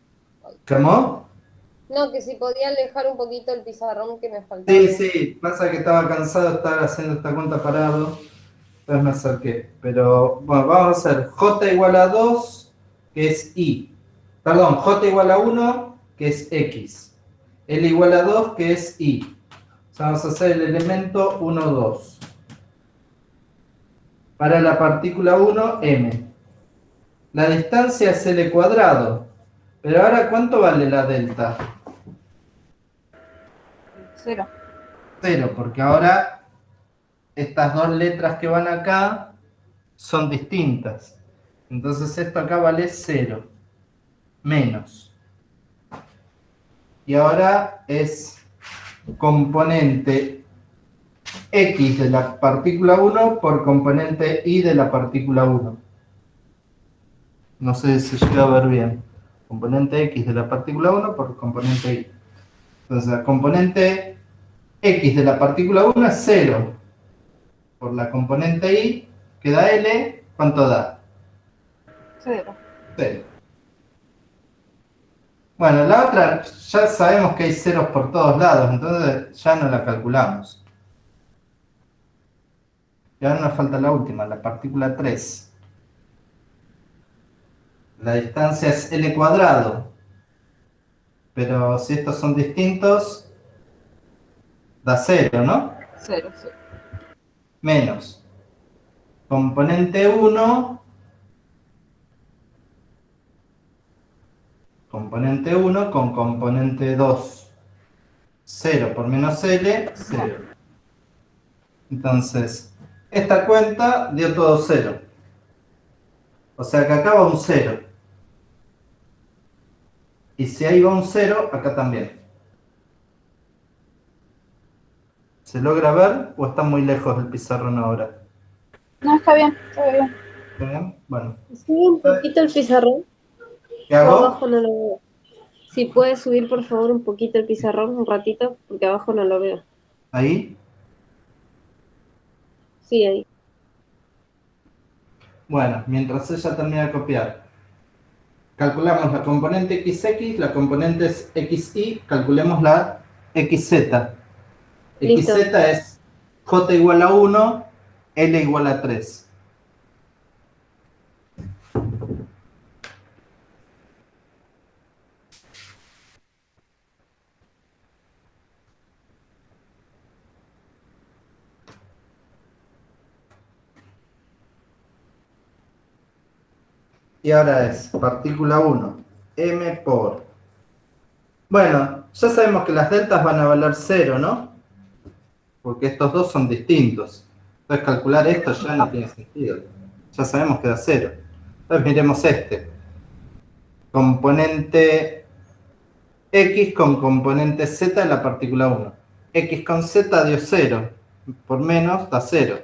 Speaker 1: ¿Cómo?
Speaker 3: No, que si podía alejar un poquito el pizarrón que me faltaba.
Speaker 1: Sí, pasa que estaba cansado de estar haciendo esta cuenta parado. Entonces me acerqué. Pero bueno, vamos a hacer J igual a 2, que es Y. Perdón, J igual a 1, que es X. L igual a 2, que es Y. O sea, vamos a hacer el elemento 1, 2. Para la partícula 1, M. La distancia es L cuadrado. Pero ahora, ¿cuánto vale la delta?
Speaker 5: 0.
Speaker 1: 0, porque ahora estas dos letras que van acá son distintas. Entonces esto acá vale 0. Menos. Y ahora es componente X de la partícula 1 por componente Y de la partícula 1. No sé si se llega a ver bien. Componente X de la partícula 1 por componente Y. Entonces, la componente X de la partícula 1 es 0. Por la componente Y, que da L, ¿cuánto da?
Speaker 5: 0.
Speaker 1: 0. Bueno, la otra, ya sabemos que hay ceros por todos lados, entonces ya no la calculamos. Y ahora nos falta la última, la partícula 3. La distancia es L cuadrado. Pero si estos son distintos, da 0, ¿no?
Speaker 5: 0, 0.
Speaker 1: Menos. Componente 1. Componente 1 con componente 2. 0 por menos L, 0. Entonces, esta cuenta dio todo 0. O sea que acá va un 0. Y si ahí va un 0, acá también. ¿Se logra ver o está muy lejos del pizarrón ahora?
Speaker 5: No, está bien, está bien.
Speaker 1: ¿Está bien? Bueno.
Speaker 2: Sube un poquito el pizarrón.
Speaker 1: ¿Qué
Speaker 2: Yo
Speaker 1: hago?
Speaker 2: abajo no lo veo. Si puedes subir, por favor, un poquito el pizarrón, un ratito, porque abajo no lo veo.
Speaker 1: Ahí.
Speaker 2: Sí, ahí.
Speaker 1: Bueno, mientras ella termina de copiar. Calculamos la componente XX, la componente es XY, calculemos la XZ.
Speaker 2: Listo.
Speaker 1: XZ es J igual a 1, L igual a 3. Y ahora es partícula 1, M por... Bueno, ya sabemos que las deltas van a valer 0, ¿no? Porque estos dos son distintos. Entonces calcular esto ya no tiene sentido. Ya sabemos que da 0. Entonces miremos este. Componente X con componente Z de la partícula 1. X con Z dio 0. Por menos da 0.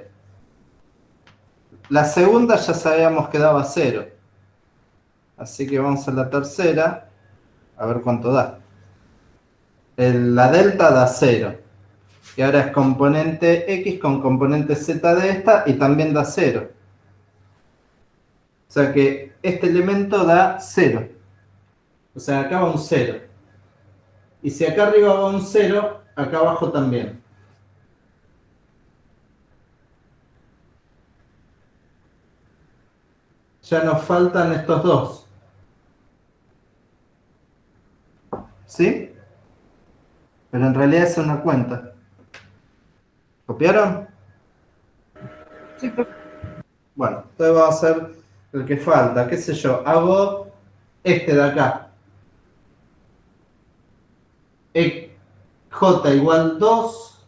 Speaker 1: La segunda ya sabíamos que daba 0. Así que vamos a la tercera. A ver cuánto da. La delta da 0. Y ahora es componente X con componente Z de esta y también da 0. O sea que este elemento da 0. O sea, acá va un 0. Y si acá arriba va un 0, acá abajo también. Ya nos faltan estos dos. ¿Sí? Pero en realidad es una cuenta. ¿Copiaron?
Speaker 8: Sí, profe.
Speaker 1: Bueno, entonces vamos a hacer el que falta. ¿Qué sé yo? Hago este de acá. J igual 2.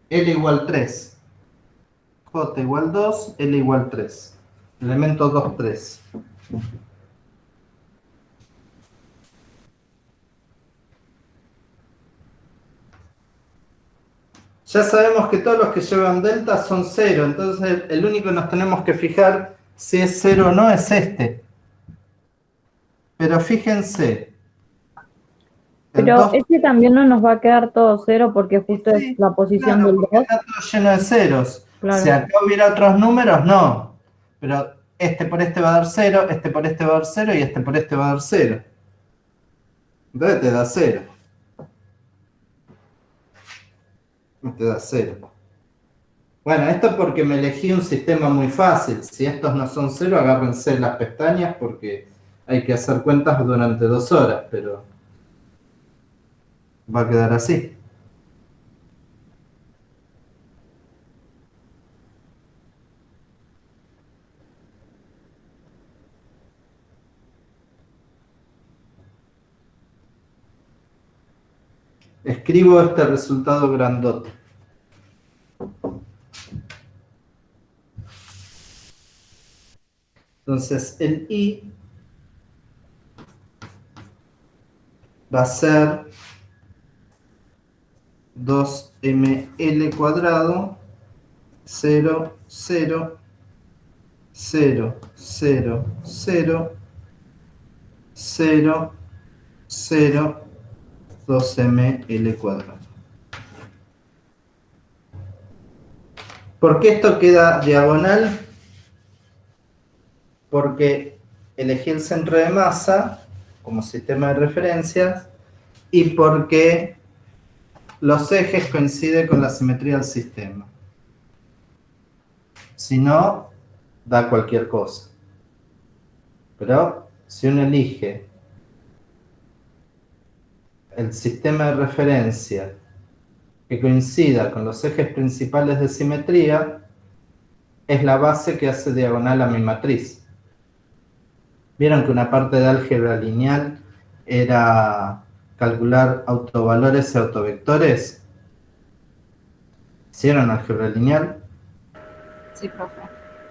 Speaker 1: L igual 3. J igual 2. L igual 3. Elemento 2, 3. Ya sabemos que todos los que llevan delta son 0, entonces el único que nos tenemos que fijar si es 0 o no es este. Pero fíjense.
Speaker 4: Pero este también no nos va a quedar todo 0 porque justo
Speaker 1: Sí,
Speaker 4: es la posición
Speaker 1: claro,
Speaker 4: del
Speaker 1: porque
Speaker 4: 2.
Speaker 1: está todo lleno de ceros.
Speaker 4: Claro.
Speaker 1: Si acá hubiera otros números, no. Pero este por este va a dar 0, este por este va a dar 0 y este por este va a dar 0. Entonces te da 0. Te da 0. Bueno, esto porque me elegí un sistema muy fácil. Si estos no son 0, agárrense las pestañas porque hay que hacer cuentas durante 2 horas, pero va a quedar así. Escribo este resultado grandote. Entonces el I va a ser 2ml cuadrado 0, 0, 0, 0, 0, 0, 0, 2ml cuadrado. ¿Por qué esto queda diagonal? Porque elegí el centro de masa como sistema de referencias y porque los ejes coinciden con la simetría del sistema. Si no, da cualquier cosa. Pero si uno elige el sistema de referencia que coincida con los ejes principales de simetría, es la base que hace diagonal a mi matriz. ¿Vieron que una parte de álgebra lineal era calcular autovalores y autovectores? ¿Hicieron álgebra lineal?
Speaker 8: Sí, profe.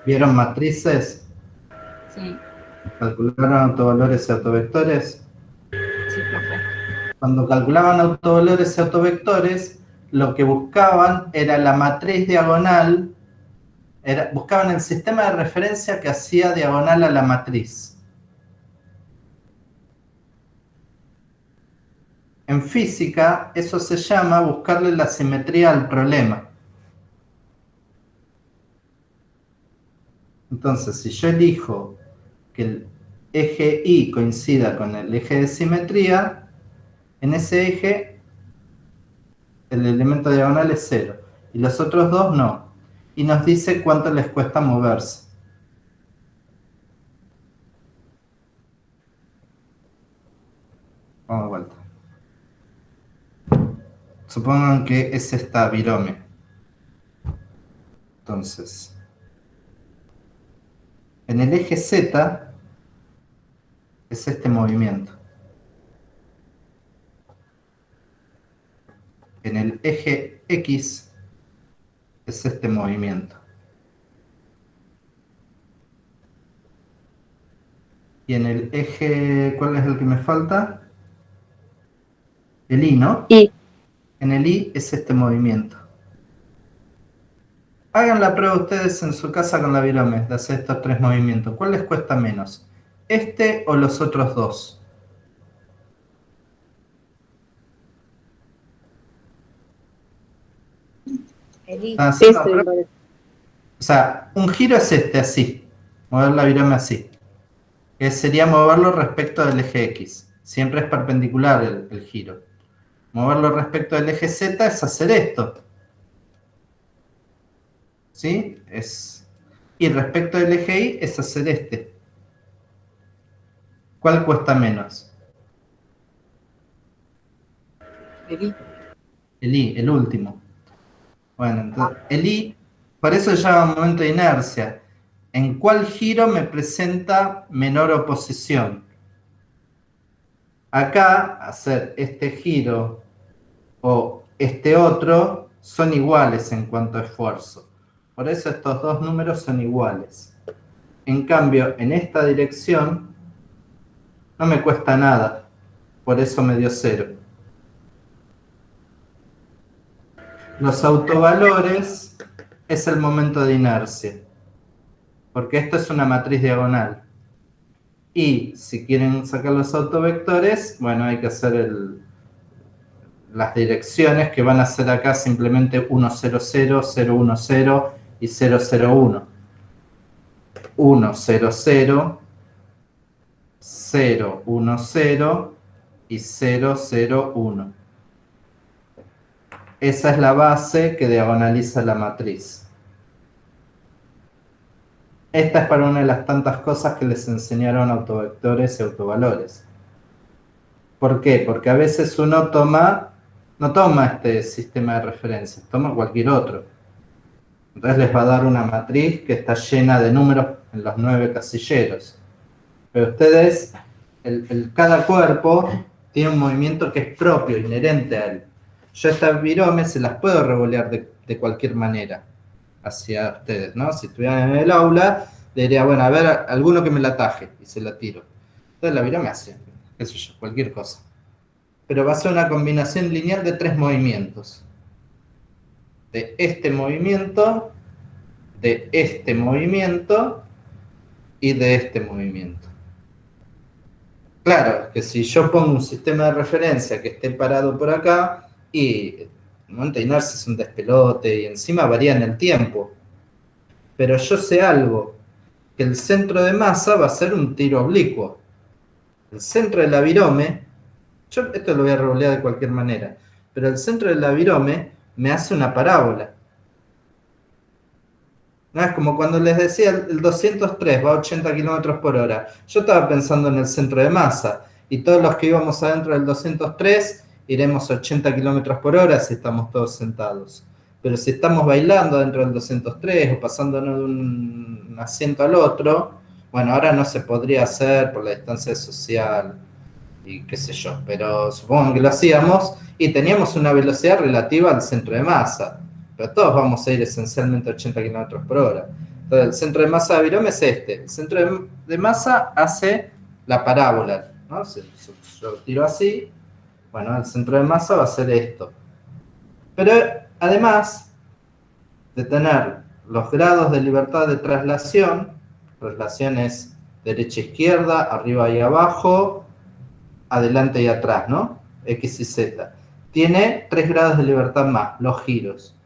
Speaker 1: ¿Vieron matrices?
Speaker 8: Sí,
Speaker 1: ¿Calcularon autovalores y autovectores?
Speaker 8: sí, profe.
Speaker 1: Cuando calculaban autovalores y autovectores, lo que buscaban era la matriz diagonal, buscaban el sistema de referencia que hacía diagonal a la matriz. En física, eso se llama buscarle la simetría al problema. Entonces, si yo elijo que el eje Y coincida con el eje de simetría, en ese eje el elemento diagonal es 0 y los otros dos no. Y nos dice cuánto les cuesta moverse. Vamos de vuelta. Supongan que es esta virome. Entonces, en el eje Z es este movimiento. En el eje X es este movimiento. Y en el eje, ¿cuál es el que me falta? El Y, ¿no?
Speaker 2: Y
Speaker 1: En el Y es este movimiento. Hagan la prueba ustedes en su casa con la virome de hacer estos 3 movimientos. ¿Cuál les cuesta menos? ¿Este o los otros dos?
Speaker 6: Elite.
Speaker 1: Sí, no,
Speaker 2: me parece.
Speaker 1: o sea, un giro es este, así. Mover la virome así. Que sería moverlo respecto del eje X. Siempre es perpendicular el giro. Moverlo respecto del eje Z es hacer esto. ¿Sí? Y respecto del eje Y es hacer este. ¿Cuál cuesta menos?
Speaker 5: El I.
Speaker 1: El I, el último. Bueno, entonces, el I, por eso se llama momento de inercia. ¿En cuál giro me presenta menor oposición? Acá, hacer este giro o este otro son iguales en cuanto a esfuerzo. Por eso estos dos números son iguales. En cambio, en esta dirección no me cuesta nada. Por eso me dio 0. Los autovalores es el momento de inercia. Porque esto es una matriz diagonal. Y si quieren sacar los autovectores, bueno, hay que hacer las direcciones que van a ser acá simplemente 1, 0, 0, 0, 1, 0 y 0, 0, 1. 1, 0, 0, 0, 1, 0 y 0, 0, 1. Esa es la base que diagonaliza la matriz. Esta es para una de las tantas cosas que les enseñaron autovectores y autovalores. ¿Por qué? Porque a veces uno no toma este sistema de referencias, toma cualquier otro. Entonces les va a dar una matriz que está llena de números en los 9 casilleros. Pero ustedes, cada cuerpo tiene un movimiento que es propio, inherente a él. Yo estas viromes se las puedo revolear de cualquier manera hacia ustedes, ¿no? Si estuvieran en el aula, le diría, bueno, a ver, alguno que me la ataje, y se la tiro. Entonces la virome hace, qué sé yo, cualquier cosa. Pero va a ser una combinación lineal de 3 movimientos. De este movimiento y de este movimiento. Claro, que si yo pongo un sistema de referencia que esté parado por acá y el momento de inercia es un despelote y encima varía en el tiempo. Pero yo sé algo, que el centro de masa va a ser un tiro oblicuo. El centro de la virome, yo esto lo voy a revolear de cualquier manera, pero el centro de la virome me hace una parábola. ¿No? Es como cuando les decía el 203 va a 80 km por hora. Yo estaba pensando en el centro de masa y todos los que íbamos adentro del 203 iremos a 80 km por hora si estamos todos sentados. Pero si estamos bailando dentro del 203 o pasándonos de un asiento al otro, bueno, ahora no se podría hacer por la distancia social y qué sé yo, pero supongo que lo hacíamos y teníamos una velocidad relativa al centro de masa. Pero todos vamos a ir esencialmente a 80 km por hora. Entonces, el centro de masa de virome es este. El centro de masa hace la parábola, ¿no? Si yo tiro así, bueno, el centro de masa va a ser esto. Pero además de tener los grados de libertad de traslación es derecha-izquierda, arriba y abajo, adelante y atrás, ¿no? X y Z. Tiene 3 grados de libertad más, los giros.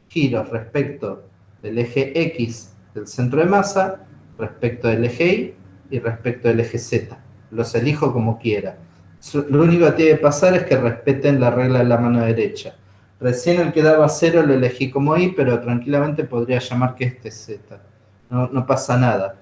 Speaker 1: Giros respecto del eje X del centro de masa, respecto del eje Y y respecto del eje Z. Los elijo como quiera. Lo único que tiene que pasar es que respeten la regla de la mano derecha. Recién el que daba 0 lo elegí como Y, pero tranquilamente podría llamar que este es Z. No pasa nada.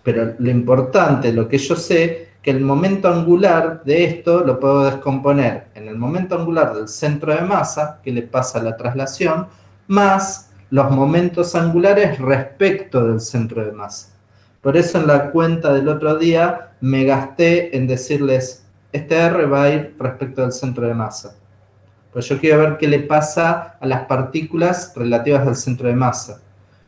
Speaker 1: Pero lo importante, lo que yo sé, que el momento angular de esto lo puedo descomponer en el momento angular del centro de masa, que le pasa la traslación, más los momentos angulares respecto del centro de masa. Por eso en la cuenta del otro día me gasté en decirles, este R va a ir respecto del centro de masa. Pues yo quiero ver qué le pasa a las partículas relativas al centro de masa.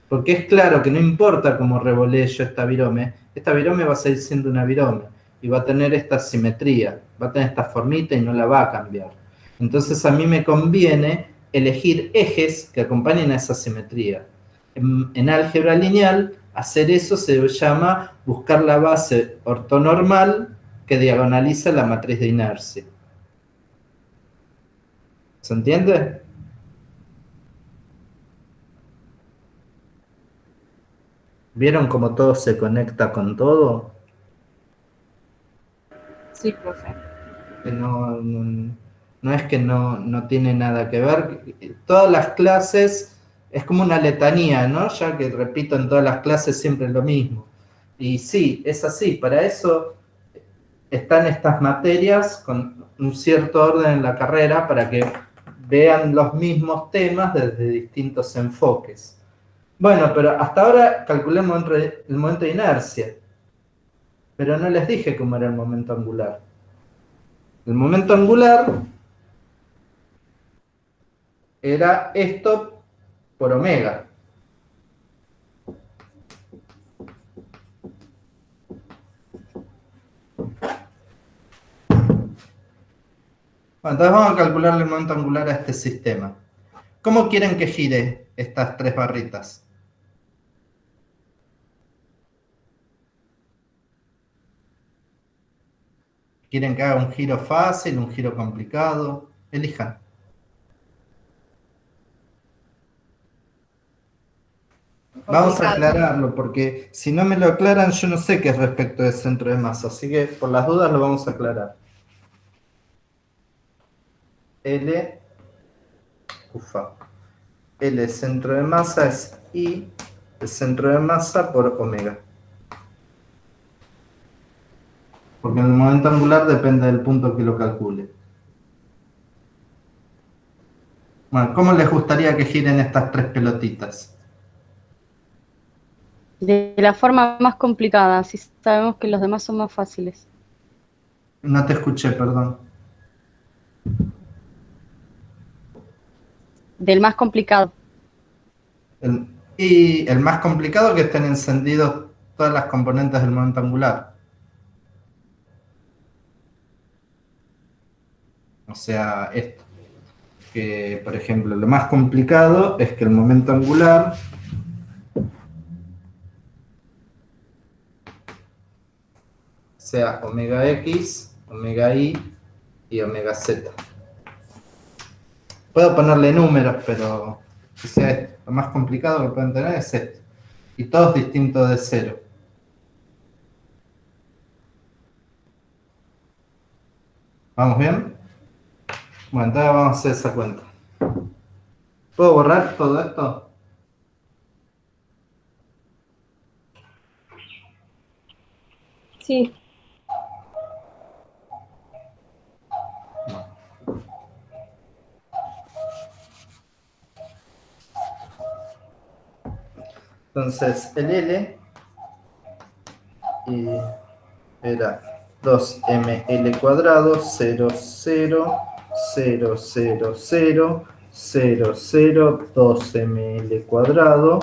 Speaker 1: Porque es claro que no importa cómo revolee yo esta virome va a seguir siendo una virome. Y va a tener esta simetría, va a tener esta formita y no la va a cambiar. Entonces a mí me conviene elegir ejes que acompañen a esa simetría. En álgebra lineal, hacer eso se llama buscar la base ortonormal que diagonaliza la matriz de inercia. ¿Se entiende? ¿Vieron cómo todo se conecta con todo?
Speaker 5: Sí, profe.
Speaker 1: Que no No es que no tiene nada que ver. Todas las clases es como una letanía, ¿no? Ya que repito en todas las clases siempre lo mismo. Y sí, es así. Para eso están estas materias con un cierto orden en la carrera para que vean los mismos temas desde distintos enfoques. Bueno, pero hasta ahora calculé el momento de inercia. Pero no les dije cómo era el momento angular. El momento angular era esto por omega. Bueno, entonces vamos a calcular el momento angular a este sistema. ¿Cómo quieren que gire estas tres barritas? ¿Quieren que haga un giro fácil, un giro complicado? Elijan. Vamos a aclararlo, porque si no me lo aclaran, yo no sé qué es respecto del centro de masa. Así que por las dudas lo vamos a aclarar. L centro de masa es I, el centro de masa por omega. Porque el momento angular depende del punto que lo calcule. Bueno, ¿cómo les gustaría que giren estas tres pelotitas?
Speaker 9: De la forma más complicada, si sabemos que los demás son más fáciles.
Speaker 1: No te escuché, perdón.
Speaker 9: Del más complicado.
Speaker 1: Y el más complicado que estén encendidos todas las componentes del momento angular. O sea, esto. Que, por ejemplo, lo más complicado es que el momento angular sea omega x, omega y y omega z. Puedo ponerle números, pero que sea esto. Lo más complicado que pueden tener es esto. Y todos distintos de cero. ¿Vamos bien? Bueno, entonces vamos a hacer esa cuenta. ¿Puedo borrar todo esto?
Speaker 2: Sí.
Speaker 1: Entonces, el L era 2ml cuadrado 0, 0, 0, 0, 0, 0, 0, 2ml cuadrado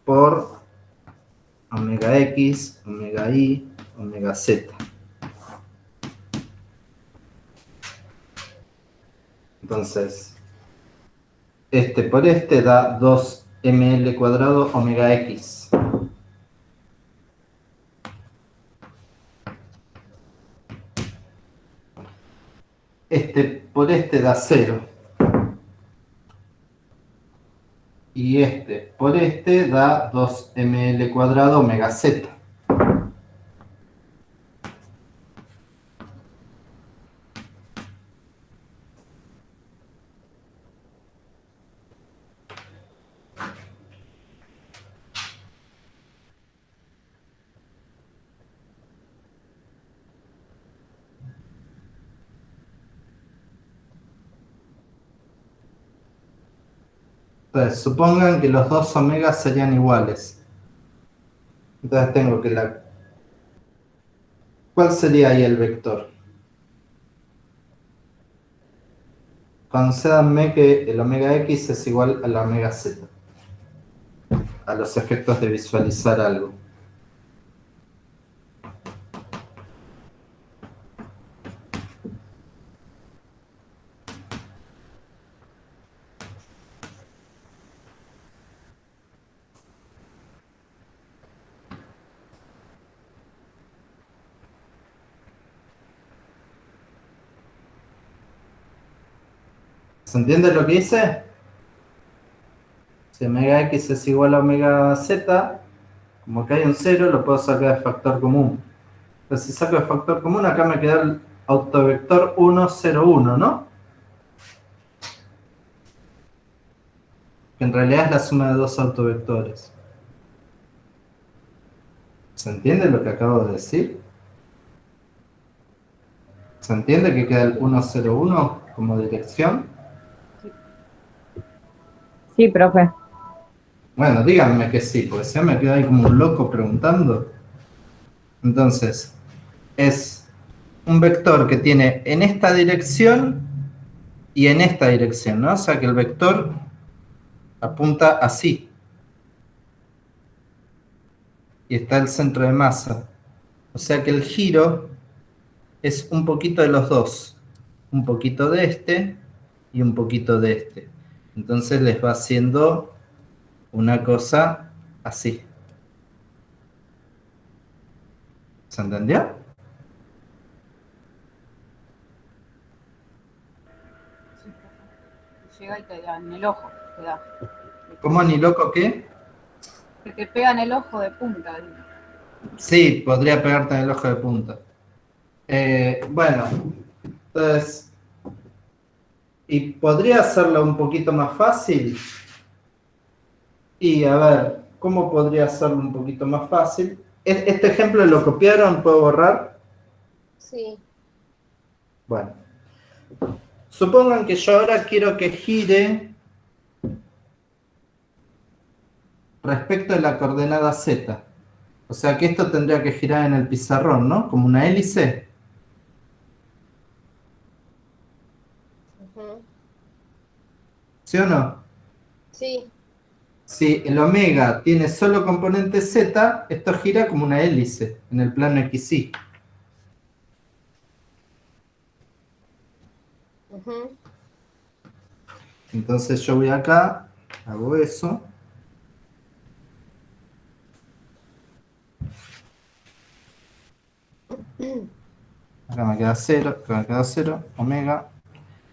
Speaker 1: por omega x, omega y, omega z. Entonces, este por este da 2ml cuadrado omega x. Este por este da 0. Y este por este da 2ml cuadrado omega z. Entonces, supongan que los dos omegas serían iguales. Entonces tengo que la... ¿Cuál sería ahí el vector? Concédanme que el omega x es igual a la omega z. A los efectos de visualizar algo. ¿Se entiende lo que hice? Si omega x es igual a omega z, como que hay un 0, lo puedo sacar de factor común. Entonces, si saco de factor común, acá me queda el autovector 1, 0, 1, ¿no? que en realidad es la suma de dos autovectores. ¿Se entiende lo que acabo de decir? ¿Se entiende que queda el 1, 0, 1 como dirección?
Speaker 4: Sí, profe.
Speaker 1: Bueno, díganme que sí, porque si no me quedo ahí como un loco preguntando. Entonces, es un vector que tiene en esta dirección y en esta dirección, ¿no? O sea que el vector apunta así. Y está el centro de masa. O sea que el giro es un poquito de los dos. Un poquito de este y un poquito de este. Entonces les va haciendo una cosa así. ¿Se entendió?
Speaker 8: Sí, profe. Llega y te da en el ojo. Te da.
Speaker 1: ¿Cómo ni loco qué?
Speaker 8: Que te pega en el ojo de punta. Digo.
Speaker 1: Sí, podría pegarte en el ojo de punta. Bueno, entonces, ¿y podría hacerlo un poquito más fácil? Y a ver, ¿cómo podría hacerlo un poquito más fácil? ¿Este ejemplo lo copiaron? ¿Puedo borrar?
Speaker 3: Sí.
Speaker 1: Bueno. Supongan que yo ahora quiero que gire respecto de la coordenada Z. O sea que esto tendría que girar en el pizarrón, ¿no? Como una hélice.
Speaker 3: Ujú.
Speaker 1: ¿Sí o no?
Speaker 3: Sí.
Speaker 1: Si el omega tiene solo componente Z, esto gira como una hélice en el plano XY.
Speaker 3: Ujú.
Speaker 1: Entonces yo voy acá, hago eso. Acá me queda 0, acá me queda 0, omega.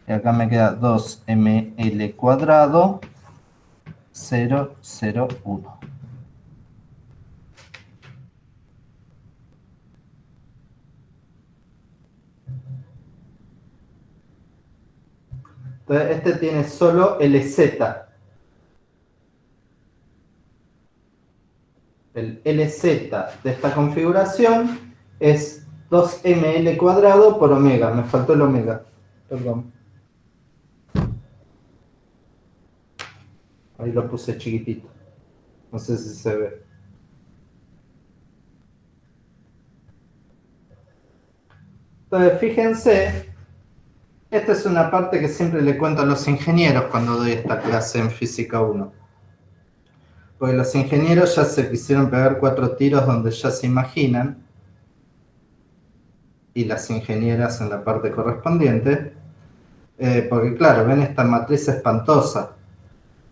Speaker 1: Y acá me queda 2ml cuadrado, 0, 0, 1. Entonces este tiene solo LZ. El LZ de esta configuración es 2ml cuadrado por omega. Me faltó el omega. Perdón. Ahí lo puse chiquitito. No sé si se ve. Entonces, fíjense, esta es una parte que siempre le cuento a los ingenieros cuando doy esta clase en Física 1. Porque los ingenieros ya se quisieron pegar 4 tiros donde ya se imaginan. Y las ingenieras en la parte correspondiente. Porque claro, ven esta matriz espantosa.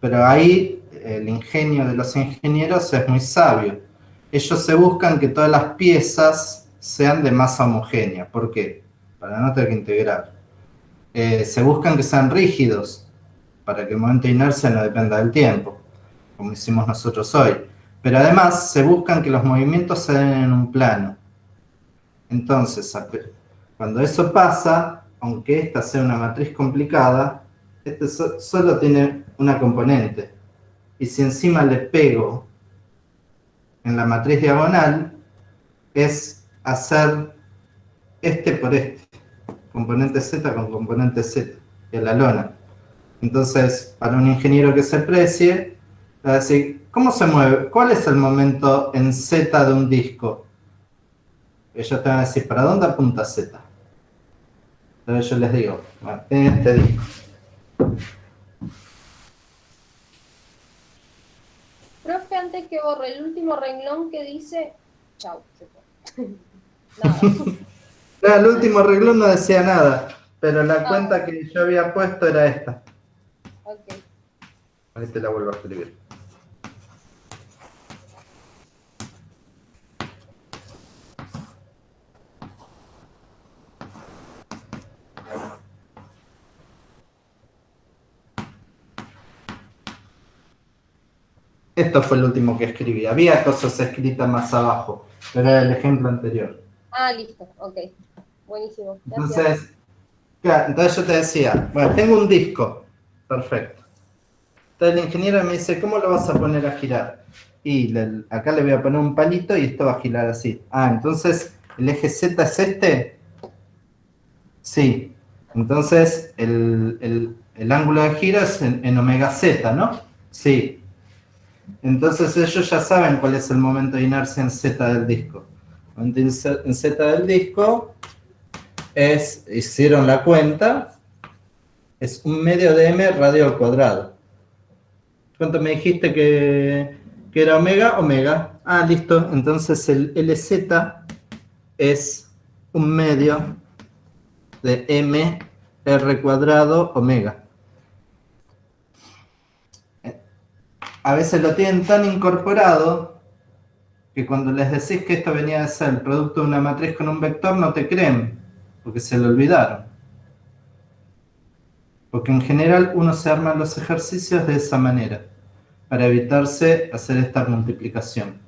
Speaker 1: Pero ahí el ingenio de los ingenieros es muy sabio. Ellos se buscan que todas las piezas sean de masa homogénea. ¿Por qué? Para no tener que integrar. Se buscan que sean rígidos, para que el momento de inercia no dependa del tiempo, como hicimos nosotros hoy. Pero además se buscan que los movimientos se den en un plano. Entonces, cuando eso pasa, aunque esta sea una matriz complicada, este solo tiene una componente. Y si encima le pego en la matriz diagonal, es hacer este por este. Componente Z con componente Z. Y a la lona. Entonces, para un ingeniero que se precie, va a decir, ¿cómo se mueve? ¿Cuál es el momento en Z de un disco? Ellos te van a decir, ¿para dónde apunta Z? Entonces yo les digo, bueno, en este disco.
Speaker 3: Profe, antes que borre el último renglón que dice... Chau, se fue. Nada.
Speaker 1: Claro, el último renglón no decía nada, pero la
Speaker 3: Ah.
Speaker 1: cuenta que yo había puesto era esta.
Speaker 3: Ok.
Speaker 1: Ahí te la vuelvo a escribir. Esto fue el último que escribí. Había cosas escritas más abajo, pero era el ejemplo anterior.
Speaker 3: Ah, listo. Ok. Buenísimo. Gracias.
Speaker 1: Entonces, claro, entonces yo te decía, bueno, tengo un disco. Perfecto. Entonces el ingeniero me dice, ¿cómo lo vas a poner a girar? Y acá le voy a poner un palito y esto va a girar así. Ah, entonces, ¿el eje Z es este? Sí. Entonces, el ángulo de giro es en omega Z, ¿no? Sí. Entonces ellos ya saben cuál es el momento de inercia en Z del disco. En Z del disco hicieron la cuenta, es 1/2 de m radio al cuadrado. ¿Cuánto me dijiste que era omega? Omega. Ah, listo. Entonces el LZ es 1/2 de m r cuadrado omega. A veces lo tienen tan incorporado que cuando les decís que esto venía a ser el producto de una matriz con un vector, no te creen, porque se lo olvidaron. Porque en general uno se arma los ejercicios de esa manera, para evitarse hacer esta multiplicación.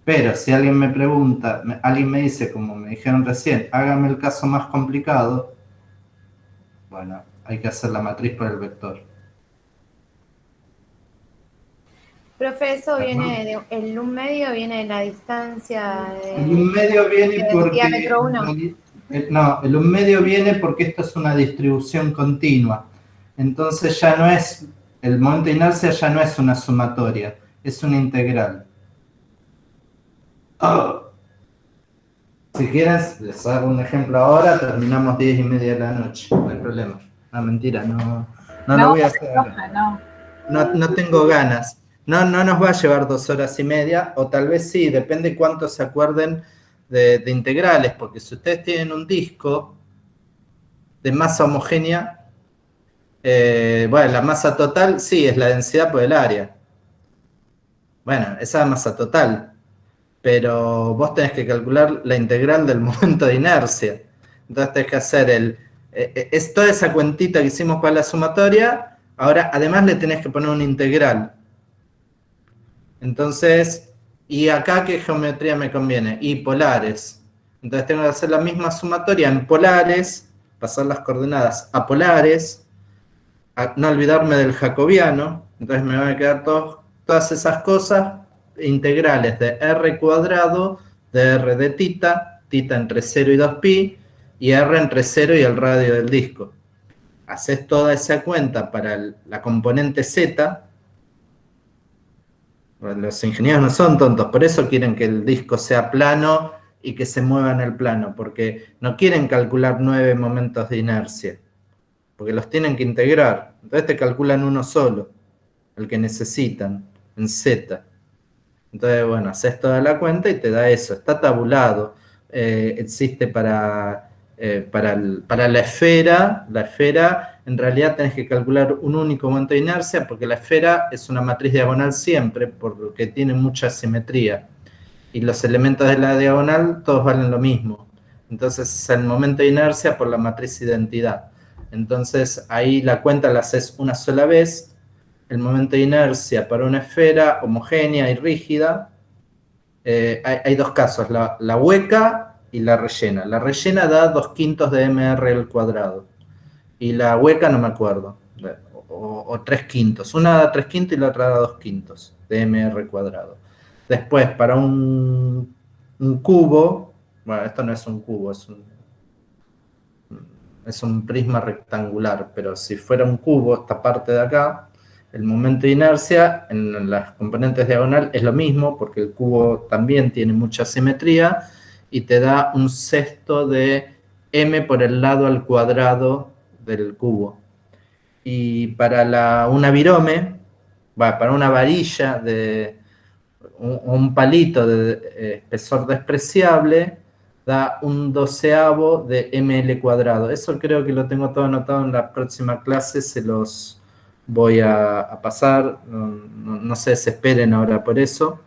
Speaker 1: Pero si alguien me pregunta, alguien me dice, como me dijeron recién, hágame el caso más complicado, bueno, hay que hacer la matriz por el vector.
Speaker 6: Profe, eso viene de, el 1/2 viene de la distancia de...
Speaker 1: El 1/2 viene porque...
Speaker 6: diámetro 1.
Speaker 1: No, el 1/2 viene porque esto es una distribución continua. Entonces ya no es, el momento de inercia ya no es una sumatoria, es una integral. Oh. Si quieres, les hago un ejemplo ahora, terminamos 10:30 de la noche, no hay problema. No, mentira, no lo voy a hacer. No tengo ganas. No nos va a llevar 2 horas y media, o tal vez sí, depende cuánto se acuerden de integrales, porque si ustedes tienen un disco de masa homogénea, bueno, la masa total sí es la densidad por el área. Bueno, esa es la masa total, pero vos tenés que calcular la integral del momento de inercia. Entonces tenés que hacer es toda esa cuentita que hicimos para la sumatoria, ahora además le tenés que poner una integral. Entonces, ¿y acá qué geometría me conviene? Y polares. Entonces tengo que hacer la misma sumatoria en polares, pasar las coordenadas a polares, no olvidarme del jacobiano, entonces me van a quedar todas esas cosas integrales de r cuadrado, de r de tita entre 0 y 2pi, y r entre 0 y el radio del disco. Haces toda esa cuenta para la componente z. Los ingenieros no son tontos, por eso quieren que el disco sea plano y que se mueva en el plano, porque no quieren calcular 9 momentos de inercia, porque los tienen que integrar. Entonces te calculan uno solo, el que necesitan, en Z. Entonces, bueno, haces toda la cuenta y te da eso. Está tabulado. Existe para la esfera. La esfera, en realidad tenés que calcular un único momento de inercia, porque la esfera es una matriz diagonal siempre, porque tiene mucha simetría. Y los elementos de la diagonal todos valen lo mismo. Entonces es el momento de inercia por la matriz identidad. Entonces ahí la cuenta la haces una sola vez. El momento de inercia para una esfera homogénea y rígida. Hay dos casos, la hueca y la rellena. La rellena da 2/5 de mr al cuadrado. Y la hueca no me acuerdo. O 3/5. Una da 3/5 y la otra da 2/5 de mr cuadrado. Después, para un cubo, bueno, esto no es un cubo, es un prisma rectangular, pero si fuera un cubo, esta parte de acá, el momento de inercia en las componentes diagonal es lo mismo, porque el cubo también tiene mucha simetría, y te da 1/6 de m por el lado al cuadrado del cubo. Y para una virome, para una varilla de un palito de espesor despreciable, da 1/12 de ml cuadrado. Eso creo que lo tengo todo anotado en la próxima clase, se los voy a pasar, no se desesperen ahora por eso.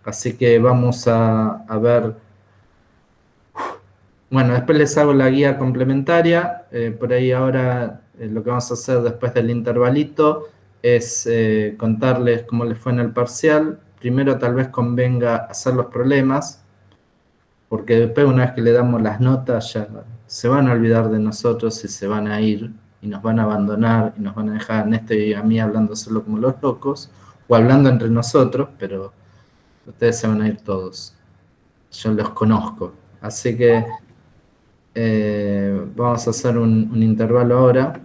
Speaker 1: Así que vamos a ver. Bueno, después les hago la guía complementaria. Por ahí ahora lo que vamos a hacer después del intervalito es contarles cómo les fue en el parcial. Primero tal vez convenga hacer los problemas, porque después una vez que le damos las notas ya se van a olvidar de nosotros y se van a ir. y nos van a abandonar y nos van a dejar a Néstor y a mí hablando solo como los locos, o hablando entre nosotros, pero ustedes se van a ir todos. Yo los conozco. Así que vamos a hacer un intervalo ahora.